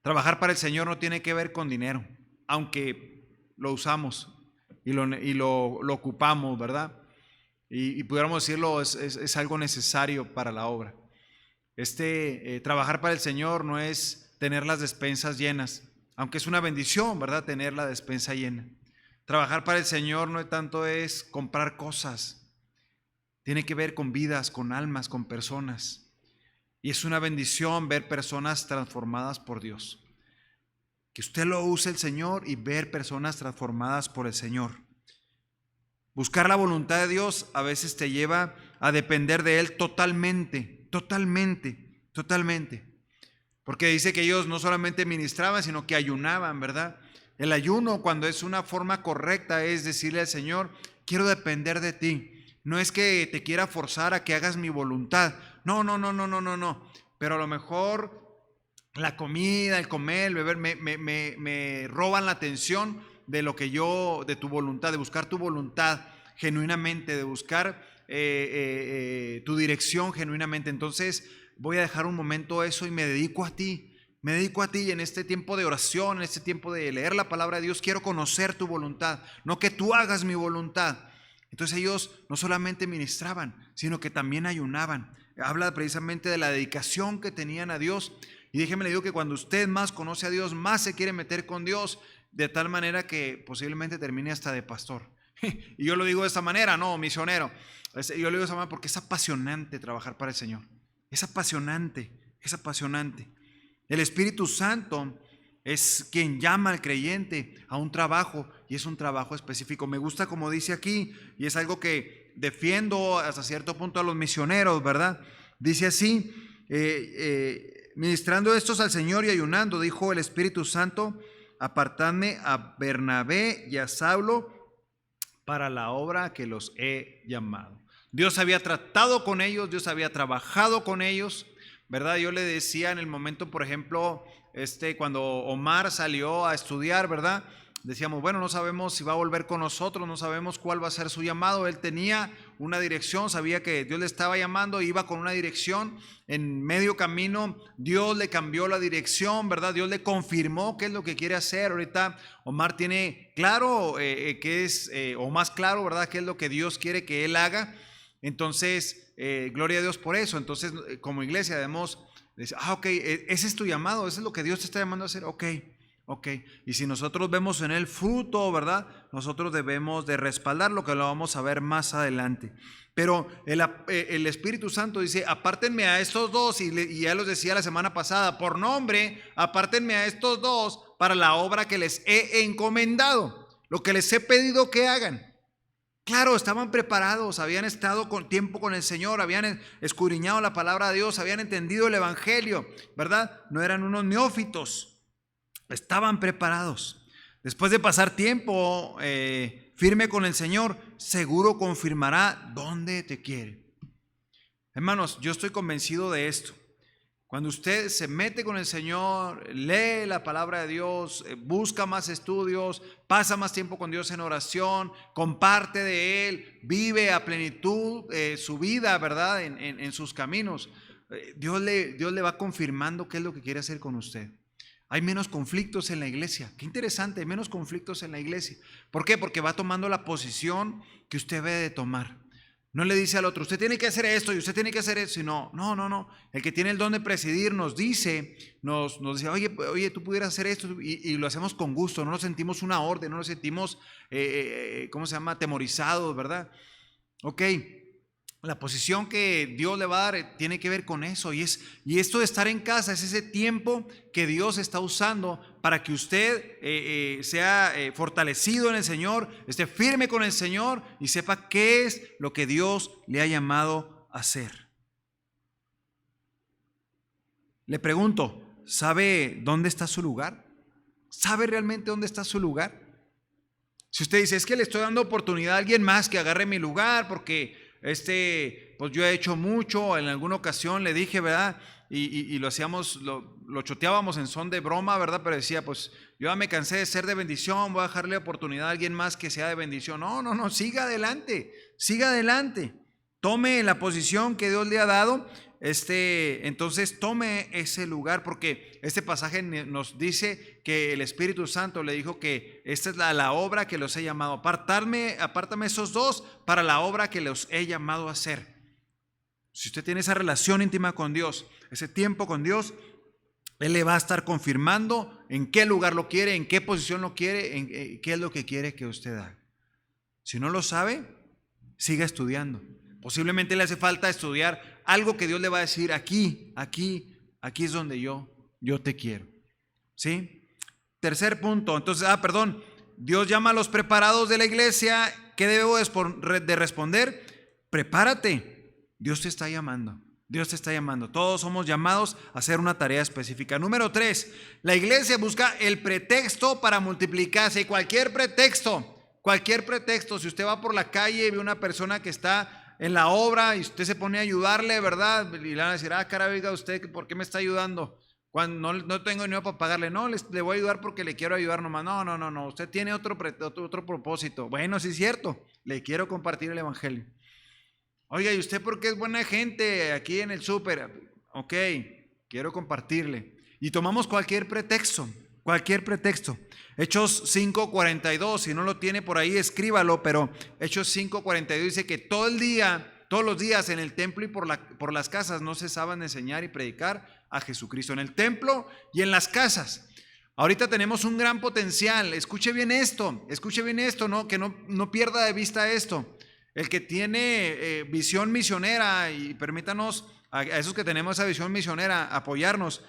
Trabajar para el Señor no tiene que ver con dinero, aunque lo usamos y lo ocupamos, ¿verdad? Y pudiéramos decirlo, es algo necesario para la obra. Trabajar para el Señor no es tener las despensas llenas, aunque es una bendición, ¿verdad? Tener la despensa llena. Trabajar para el Señor no tanto es comprar cosas, tiene que ver con vidas, con almas, con personas. Y es una bendición ver personas transformadas por Dios. Que usted lo use el Señor y ver personas transformadas por el Señor. Buscar la voluntad de Dios a veces te lleva a depender de Él totalmente. Porque dice que ellos no solamente ministraban, sino que ayunaban, ¿verdad? El ayuno, cuando es una forma correcta, es decirle al Señor, quiero depender de ti. No es que te quiera forzar a que hagas mi voluntad. No. Pero a lo mejor la comida, el comer, el beber, me roban la atención de de tu voluntad, de buscar tu voluntad genuinamente, de buscar tu dirección genuinamente. Entonces voy a dejar un momento eso y me dedico a ti. Me dedico a ti y en este tiempo de oración, en este tiempo de leer la palabra de Dios, quiero conocer tu voluntad, no que tú hagas mi voluntad. Entonces ellos no solamente ministraban, sino que también ayunaban. Habla precisamente de la dedicación que tenían a Dios. Y déjeme le digo que cuando usted más conoce a Dios, más se quiere meter con Dios, de tal manera que posiblemente termine hasta de pastor. Y yo lo digo de esta manera, no, misionero. Yo lo digo de esta manera porque es apasionante trabajar para el Señor. Es apasionante. El Espíritu Santo es quien llama al creyente a un trabajo y es un trabajo específico. Me gusta como dice aquí y es algo que defiendo hasta cierto punto a los misioneros, ¿verdad? Dice así, ministrando estos al Señor y ayunando, dijo el Espíritu Santo, apartadme a Bernabé y a Saulo para la obra que los he llamado. Dios había tratado con ellos, Dios había trabajado con ellos, ¿verdad? Yo le decía en el momento, por ejemplo, cuando Omar salió a estudiar, ¿verdad? Decíamos, bueno, no sabemos si va a volver con nosotros, no sabemos cuál va a ser su llamado. Él tenía una dirección, sabía que Dios le estaba llamando, iba con una dirección. En medio camino, Dios le cambió la dirección, ¿verdad? Dios le confirmó qué es lo que quiere hacer. Ahorita Omar tiene claro o más claro, ¿verdad? Qué es lo que Dios quiere que él haga. Entonces, gloria a Dios por eso. Entonces, como iglesia debemos decir, ok, ese es tu llamado, eso es lo que Dios te está llamando a hacer, ok. Y si nosotros vemos en él fruto, ¿verdad? Nosotros debemos de respaldar lo que lo vamos a ver más adelante. Pero el Espíritu Santo dice, apártenme a estos dos, y ya los decía la semana pasada, por nombre, apártenme a estos dos para la obra que les he encomendado, lo que les he pedido que hagan. Claro, estaban preparados, habían estado con tiempo con el Señor, habían escudriñado la palabra de Dios, habían entendido el Evangelio, ¿verdad? No eran unos neófitos, estaban preparados. Después de pasar tiempo firme con el Señor, seguro confirmará dónde te quiere. Hermanos, yo estoy convencido de esto. Cuando usted se mete con el Señor, lee la palabra de Dios, busca más estudios, pasa más tiempo con Dios en oración, comparte de Él, vive a plenitud su vida, ¿verdad? En sus caminos. Dios le va confirmando qué es lo que quiere hacer con usted. Hay menos conflictos en la iglesia. Qué interesante, hay menos conflictos en la iglesia. ¿Por qué? Porque va tomando la posición que usted debe de tomar. No le dice al otro, usted tiene que hacer esto y usted tiene que hacer eso. Sino, no. El que tiene el don de presidir nos dice, oye, tú pudieras hacer esto y lo hacemos con gusto. No nos sentimos una orden, no nos sentimos, atemorizados, ¿verdad? Ok. La posición que Dios le va a dar tiene que ver con eso y esto de estar en casa es ese tiempo que Dios está usando para que usted sea fortalecido en el Señor, esté firme con el Señor y sepa qué es lo que Dios le ha llamado a hacer. Le pregunto, ¿sabe dónde está su lugar? ¿Sabe realmente dónde está su lugar? Si usted dice, es que le estoy dando oportunidad a alguien más que agarre mi lugar, porque pues yo he hecho mucho, en alguna ocasión le dije, ¿verdad? Y lo hacíamos, lo choteábamos en son de broma, ¿verdad? Pero decía, pues yo ya me cansé de ser de bendición, voy a dejarle oportunidad a alguien más que sea de bendición. No, siga adelante, tome la posición que Dios le ha dado, entonces tome ese lugar, porque este pasaje nos dice que el Espíritu Santo le dijo que esta es la obra que los he llamado. Apártame esos dos para la obra que los he llamado a hacer. Si usted tiene esa relación íntima con Dios, ese tiempo con Dios, Él le va a estar confirmando en qué lugar lo quiere, en qué posición lo quiere, en qué es lo que quiere que usted haga. Si no lo sabe, siga estudiando. Posiblemente le hace falta estudiar algo que Dios le va a decir, aquí es donde yo te quiero. ¿Sí? Tercer punto, entonces, Dios llama a los preparados de la iglesia. ¿Qué debo de responder? Prepárate, Dios te está llamando. Todos somos llamados a hacer una tarea específica. Número 3, la iglesia busca el pretexto para multiplicarse. Cualquier pretexto. Si usted va por la calle y ve una persona que está en la obra y usted se pone a ayudarle, ¿verdad? Y le van a decir, caray, oiga, ¿usted por qué me está ayudando? Cuando no tengo dinero para pagarle. No, le voy a ayudar porque le quiero ayudar nomás. No, usted tiene otro propósito. Bueno, sí es cierto, le quiero compartir el evangelio. Oiga, ¿y usted por qué es buena gente aquí en el súper? Ok, quiero compartirle. Y tomamos cualquier pretexto. Hechos 5:42, si no lo tiene por ahí, escríbalo, pero Hechos 5:42 dice que todos los días en el templo y por las casas no cesaban de enseñar y predicar a Jesucristo, en el templo y en las casas. Ahorita tenemos un gran potencial. Escuche bien esto, ¿no? Que no pierda de vista esto. El que tiene visión misionera, y permítanos a esos que tenemos esa visión misionera apoyarnos,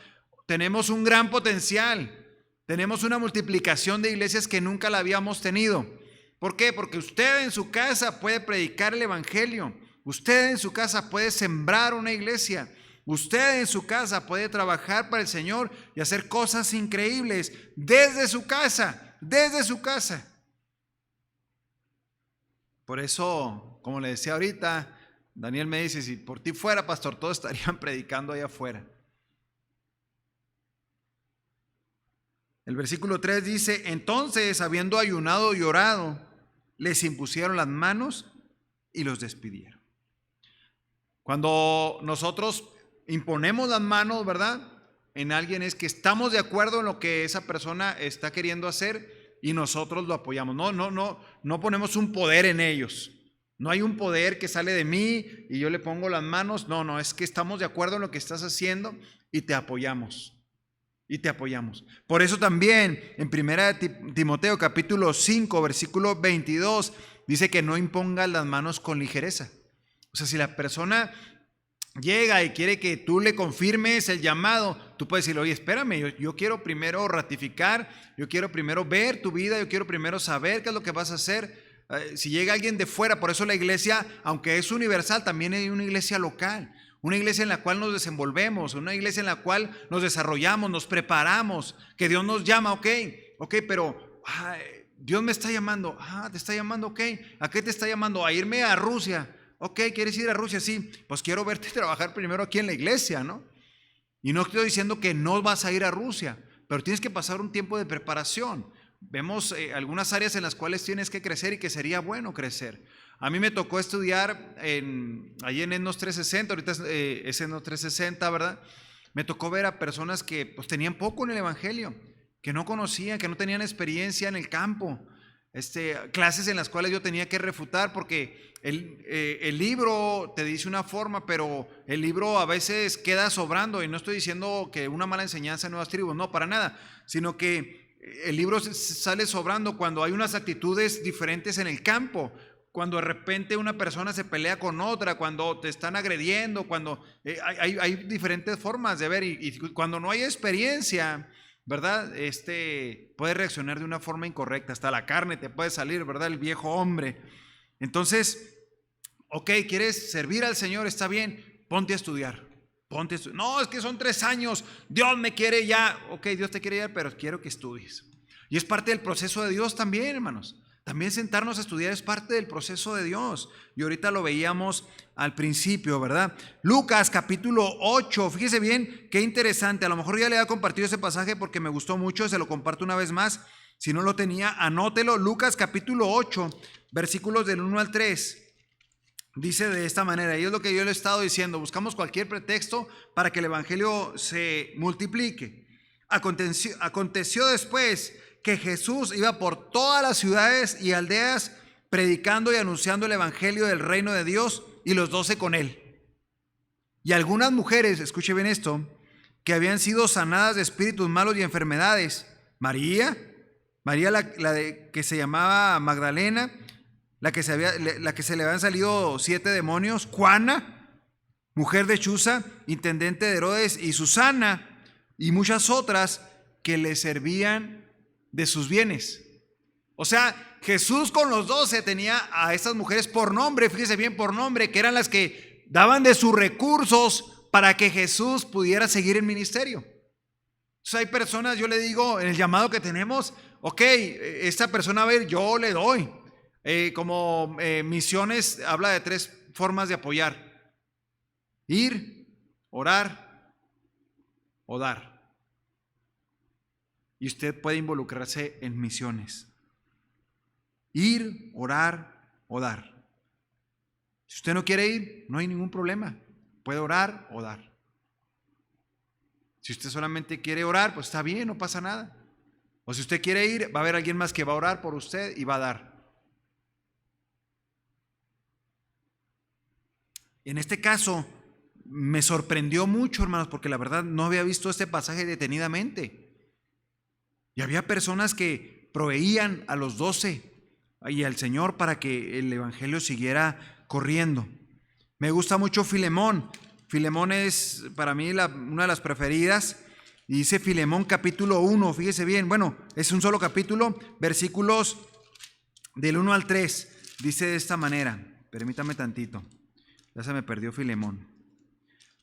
tenemos un gran potencial. Tenemos una multiplicación de iglesias que nunca la habíamos tenido. ¿Por qué? Porque usted en su casa puede predicar el evangelio. Usted en su casa puede sembrar una iglesia. Usted en su casa puede trabajar para el Señor y hacer cosas increíbles desde su casa. Por eso, como le decía ahorita, Daniel me dice, si por ti fuera, pastor, todos estarían predicando allá afuera. El versículo 3 dice, entonces, habiendo ayunado y orado, les impusieron las manos y los despidieron. Cuando nosotros imponemos las manos, ¿verdad?, en alguien, es que estamos de acuerdo en lo que esa persona está queriendo hacer y nosotros lo apoyamos. No ponemos un poder en ellos. No hay un poder que sale de mí y yo le pongo las manos. No, es que estamos de acuerdo en lo que estás haciendo y te apoyamos. Por eso también en 1 Timoteo capítulo 5 versículo 22 dice que no impongas las manos con ligereza. O sea, si la persona llega y quiere que tú le confirmes el llamado, tú puedes decirle, oye, espérame, yo quiero primero ratificar, yo quiero primero ver tu vida, yo quiero primero saber qué es lo que vas a hacer. Si llega alguien de fuera, por eso la iglesia, aunque es universal, también hay una iglesia local. Una iglesia en la cual nos desenvolvemos, una iglesia en la cual nos desarrollamos, nos preparamos, que Dios nos llama, ok, pero Dios me está llamando, te está llamando, ok, ¿a qué te está llamando? A irme a Rusia, ok, ¿quieres ir a Rusia? Sí, pues quiero verte trabajar primero aquí en la iglesia, ¿no? Y no estoy diciendo que no vas a ir a Rusia, pero tienes que pasar un tiempo de preparación. Vemos algunas áreas en las cuales tienes que crecer y que sería bueno crecer. A mí me tocó estudiar allí en Etnos 360, ahorita es Etnos 360, ¿verdad? Me tocó ver a personas que pues tenían poco en el evangelio, que no conocían, que no tenían experiencia en el campo. Clases en las cuales yo tenía que refutar porque el libro te dice una forma, pero el libro a veces queda sobrando, y no estoy diciendo que una mala enseñanza en Nuevas Tribus, no, para nada, sino que el libro sale sobrando cuando hay unas actitudes diferentes en el campo. Cuando de repente una persona se pelea con otra, cuando te están agrediendo, cuando hay diferentes formas de ver y cuando no hay experiencia, ¿verdad? Puede reaccionar de una forma incorrecta, hasta la carne te puede salir, ¿verdad? El viejo hombre. Entonces, ok, ¿quieres servir al Señor? Está bien, ponte a estudiar. No, es que son 3 años, Dios me quiere ya. Ok, Dios te quiere ya, pero quiero que estudies. Y es parte del proceso de Dios también, hermanos. También sentarnos a estudiar es parte del proceso de Dios. Y ahorita lo veíamos al principio, ¿verdad? Lucas capítulo 8, fíjese bien, qué interesante. A lo mejor ya le había compartido ese pasaje porque me gustó mucho, se lo comparto una vez más. Si no lo tenía, anótelo. Lucas capítulo 8, versículos del 1 al 3. Dice de esta manera, y es lo que yo le he estado diciendo, buscamos cualquier pretexto para que el evangelio se multiplique. Aconteció después que Jesús iba por todas las ciudades y aldeas predicando y anunciando el evangelio del reino de Dios, y los 12 con él. Y algunas mujeres, escuche bien esto, que habían sido sanadas de espíritus malos y enfermedades. María que se llamaba Magdalena, la que se le habían salido 7 demonios, Juana, mujer de Chuza, intendente de Herodes, y Susana, y muchas otras que le servían de sus bienes. O sea, Jesús con los 12 tenía a estas mujeres por nombre, fíjese bien, por nombre, que eran las que daban de sus recursos para que Jesús pudiera seguir el ministerio. Entonces hay personas, yo le digo, en el llamado que tenemos, ok, esta persona, a ver, yo le doy. Como misiones habla de 3 formas de apoyar: ir, orar o dar. Y usted puede involucrarse en misiones: ir, orar o dar. Si usted no quiere ir, no hay ningún problema, puede orar o dar. Si usted solamente quiere orar, pues está bien, no pasa nada. O si usted quiere ir, va a haber alguien más que va a orar por usted y va a dar. En este caso me sorprendió mucho, hermanos, porque la verdad no había visto este pasaje detenidamente. Y había personas que proveían a los 12 y al Señor para que el evangelio siguiera corriendo. Me gusta mucho Filemón. Filemón es para mí una de las preferidas. Y dice Filemón capítulo 1, fíjese bien, bueno, es un solo capítulo, versículos del 1 al 3. Dice de esta manera, permítame tantito. Ya se me perdió Filemón.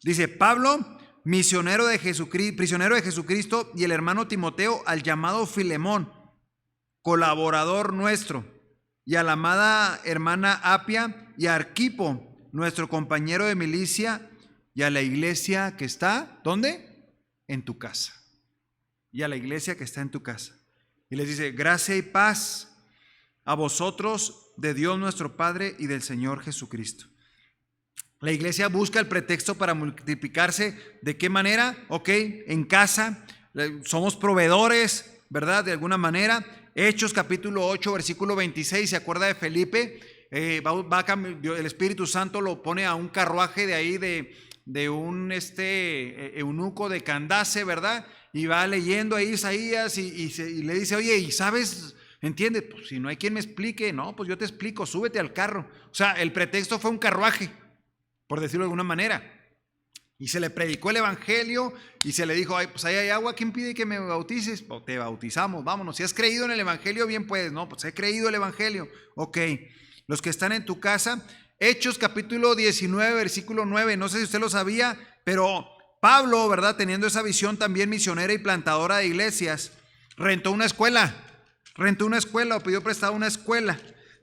Dice: Pablo, prisionero de Jesucristo, y el hermano Timoteo, al llamado Filemón, colaborador nuestro, y a la amada hermana Apia y a Arquipo, nuestro compañero de milicia, y a la iglesia que está, ¿dónde? En tu casa. Y a la iglesia que está en tu casa. Y les dice: gracia y paz a vosotros de Dios nuestro Padre y del Señor Jesucristo. La iglesia busca el pretexto para multiplicarse. ¿De qué manera? Ok, en casa, somos proveedores, ¿verdad? De alguna manera. Hechos capítulo 8, versículo 26, ¿se acuerda de Felipe? El Espíritu Santo lo pone a un carruaje de ahí de un eunuco de Candace, ¿verdad? Y va leyendo ahí Isaías y le dice: oye, ¿y sabes? ¿Entiendes? Pues si no hay quien me explique. No, pues yo te explico, súbete al carro. O sea, el pretexto fue un carruaje, por decirlo de alguna manera. Y se le predicó el evangelio y se le dijo: ay, pues ahí hay agua, ¿quién pide que me bautices? O te bautizamos, vámonos. Si has creído en el evangelio, bien puedes. No, pues he creído el evangelio. Ok, los que están en tu casa. Hechos capítulo 19, versículo 9. No sé si usted lo sabía, pero Pablo, ¿verdad? Teniendo esa visión también misionera y plantadora de iglesias, rentó una escuela o pidió prestado una escuela.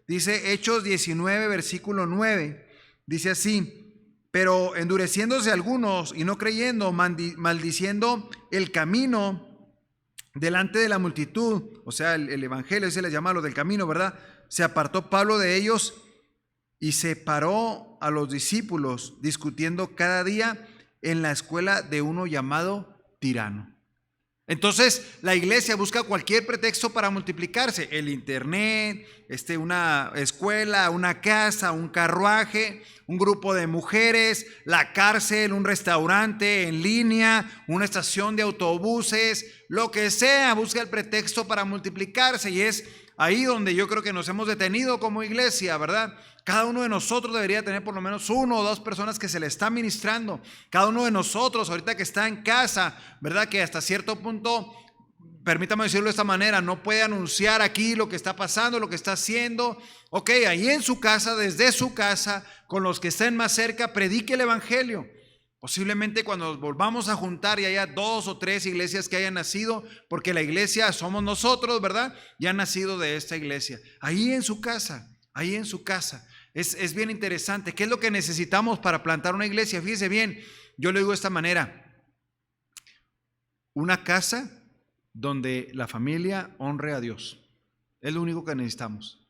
Dice Hechos 19, versículo 9. Dice así: pero endureciéndose algunos y no creyendo, maldiciendo el camino delante de la multitud, o sea, el evangelio, se les llama lo del camino, ¿verdad? Se apartó Pablo de ellos y separó a los discípulos, discutiendo cada día en la escuela de uno llamado Tirano. Entonces la iglesia busca cualquier pretexto para multiplicarse: el internet, una escuela, una casa, un carruaje, un grupo de mujeres, la cárcel, un restaurante en línea, una estación de autobuses, lo que sea, busca el pretexto para multiplicarse. Y es ahí donde yo creo que nos hemos detenido como iglesia, ¿verdad? Cada uno de nosotros debería tener por lo menos 1 o 2 personas que se le está ministrando. Cada uno de nosotros, ahorita que está en casa, ¿verdad? Que hasta cierto punto, permítame decirlo de esta manera, no puede anunciar aquí lo que está pasando, lo que está haciendo. Ok, ahí en su casa, desde su casa, con los que estén más cerca, predique el evangelio. Posiblemente cuando nos volvamos a juntar y haya 2 o 3 iglesias que hayan nacido, porque la iglesia somos nosotros, ¿verdad? Ya han nacido de esta iglesia. Ahí en su casa, ahí en su casa. Es bien interesante. ¿Qué es lo que necesitamos para plantar una iglesia? Fíjese bien, yo le digo de esta manera. Una casa donde la familia honre a Dios. Es lo único que necesitamos.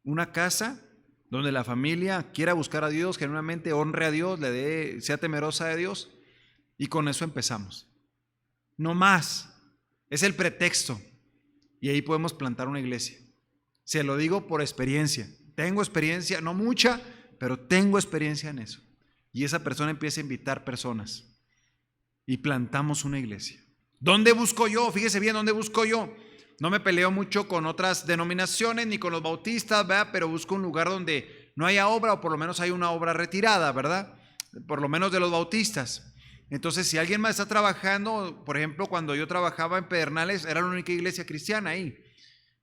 Una casa donde la familia quiera buscar a Dios, genuinamente honre a Dios, sea temerosa de Dios, y con eso empezamos. No más, es el pretexto, y ahí podemos plantar una iglesia. Se lo digo por experiencia, tengo experiencia, no mucha, pero tengo experiencia en eso. Y esa persona empieza a invitar personas, y plantamos una iglesia. ¿Dónde busco yo? Fíjese bien, ¿dónde busco yo? No me peleo mucho con otras denominaciones ni con los bautistas, ¿verdad? Pero busco un lugar donde no haya obra, o por lo menos hay una obra retirada, ¿verdad? Por lo menos de los bautistas. Entonces, si alguien más está trabajando, por ejemplo, cuando yo trabajaba en Pedernales, era la única iglesia cristiana ahí.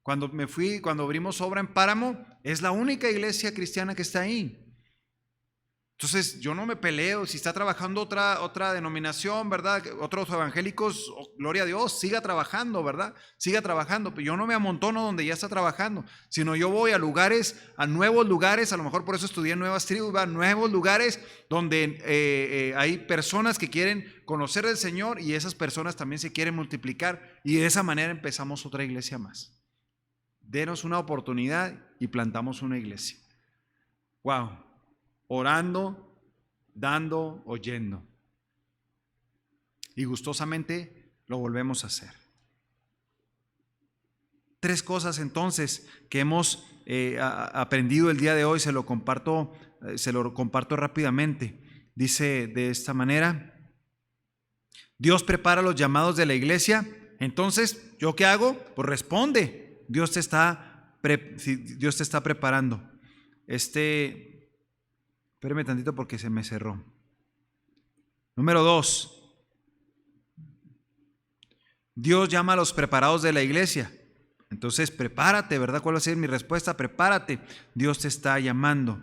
Cuando abrimos obra en Páramo, es la única iglesia cristiana que está ahí. Entonces, yo no me peleo. Si está trabajando otra denominación, ¿verdad? Otros evangélicos, gloria a Dios, siga trabajando, ¿verdad? Siga trabajando. Pero yo no me amontono donde ya está trabajando, sino yo voy a lugares, a nuevos lugares. A lo mejor por eso estudié en Nuevas Tribus, ¿verdad? Nuevos lugares donde hay personas que quieren conocer al Señor, y esas personas también se quieren multiplicar, y de esa manera empezamos otra iglesia más. Denos una oportunidad y plantamos una iglesia. Wow. Orando, dando, oyendo. Y gustosamente lo volvemos a hacer. 3 cosas entonces que hemos aprendido el día de hoy, se lo comparto rápidamente. Dice de esta manera: Dios prepara los llamados de la iglesia. Entonces, ¿yo qué hago? Pues responde. Dios te está preparando. Espérame tantito porque se me cerró. Número 2. Dios llama a los preparados de la iglesia. Entonces prepárate, ¿verdad? ¿Cuál va a ser mi respuesta? Prepárate. Dios te está llamando.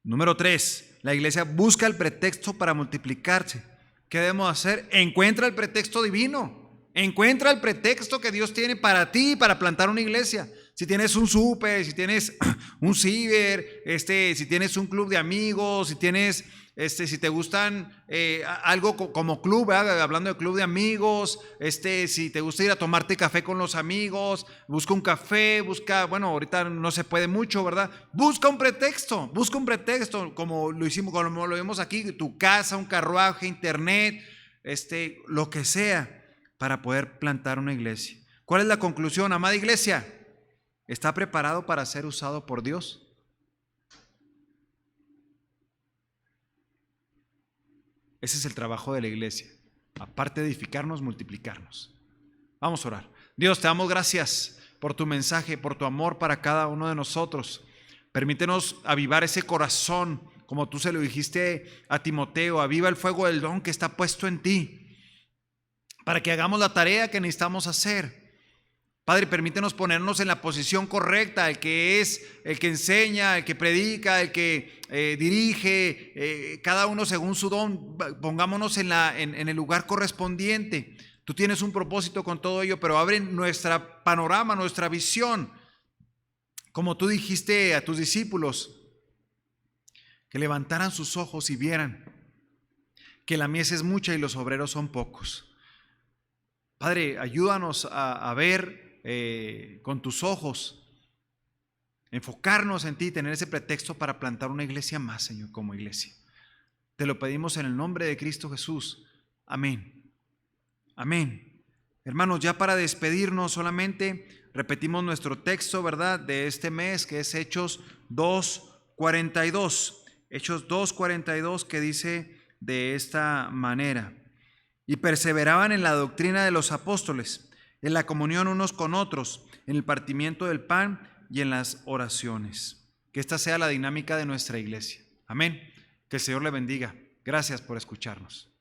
Número 3. La iglesia busca el pretexto para multiplicarse. ¿Qué debemos hacer? Encuentra el pretexto divino. Encuentra el pretexto que Dios tiene para ti, para plantar una iglesia. Si tienes un súper, si tienes un ciber, si tienes un club de amigos, si tienes, si te gustan algo como club, ¿verdad? Hablando de club de amigos, si te gusta ir a tomarte café con los amigos, busca un café, bueno, ahorita no se puede mucho, ¿verdad? Busca un pretexto, como lo vimos aquí, tu casa, un carruaje, internet, lo que sea, para poder plantar una iglesia. ¿Cuál es la conclusión, amada iglesia? ¿Está preparado para ser usado por Dios? Ese es el trabajo de la iglesia. Aparte de edificarnos, multiplicarnos. Vamos a orar. Dios, te damos gracias por tu mensaje, por tu amor para cada uno de nosotros. Permítenos avivar ese corazón, como tú se lo dijiste a Timoteo. Aviva el fuego del don que está puesto en ti, para que hagamos la tarea que necesitamos hacer. Padre, permítenos ponernos en la posición correcta, el que enseña, el que predica, el que dirige, cada uno según su don. Pongámonos en el lugar correspondiente. Tú tienes un propósito con todo ello, pero abre nuestra panorama, nuestra visión. Como tú dijiste a tus discípulos, que levantaran sus ojos y vieran que la mies es mucha y los obreros son pocos. Padre, ayúdanos a ver con tus ojos, enfocarnos en ti, tener ese pretexto para plantar una iglesia más, Señor, como iglesia. Te lo pedimos en el nombre de Cristo Jesús. Amén. Amén. Hermanos, ya para despedirnos solamente repetimos nuestro texto, ¿verdad?, de este mes, que es Hechos 2:42. Hechos 2:42, que dice de esta manera: y perseveraban en la doctrina de los apóstoles, en la comunión unos con otros, en el partimiento del pan y en las oraciones. Que esta sea la dinámica de nuestra iglesia. Amén. Que el Señor le bendiga. Gracias por escucharnos.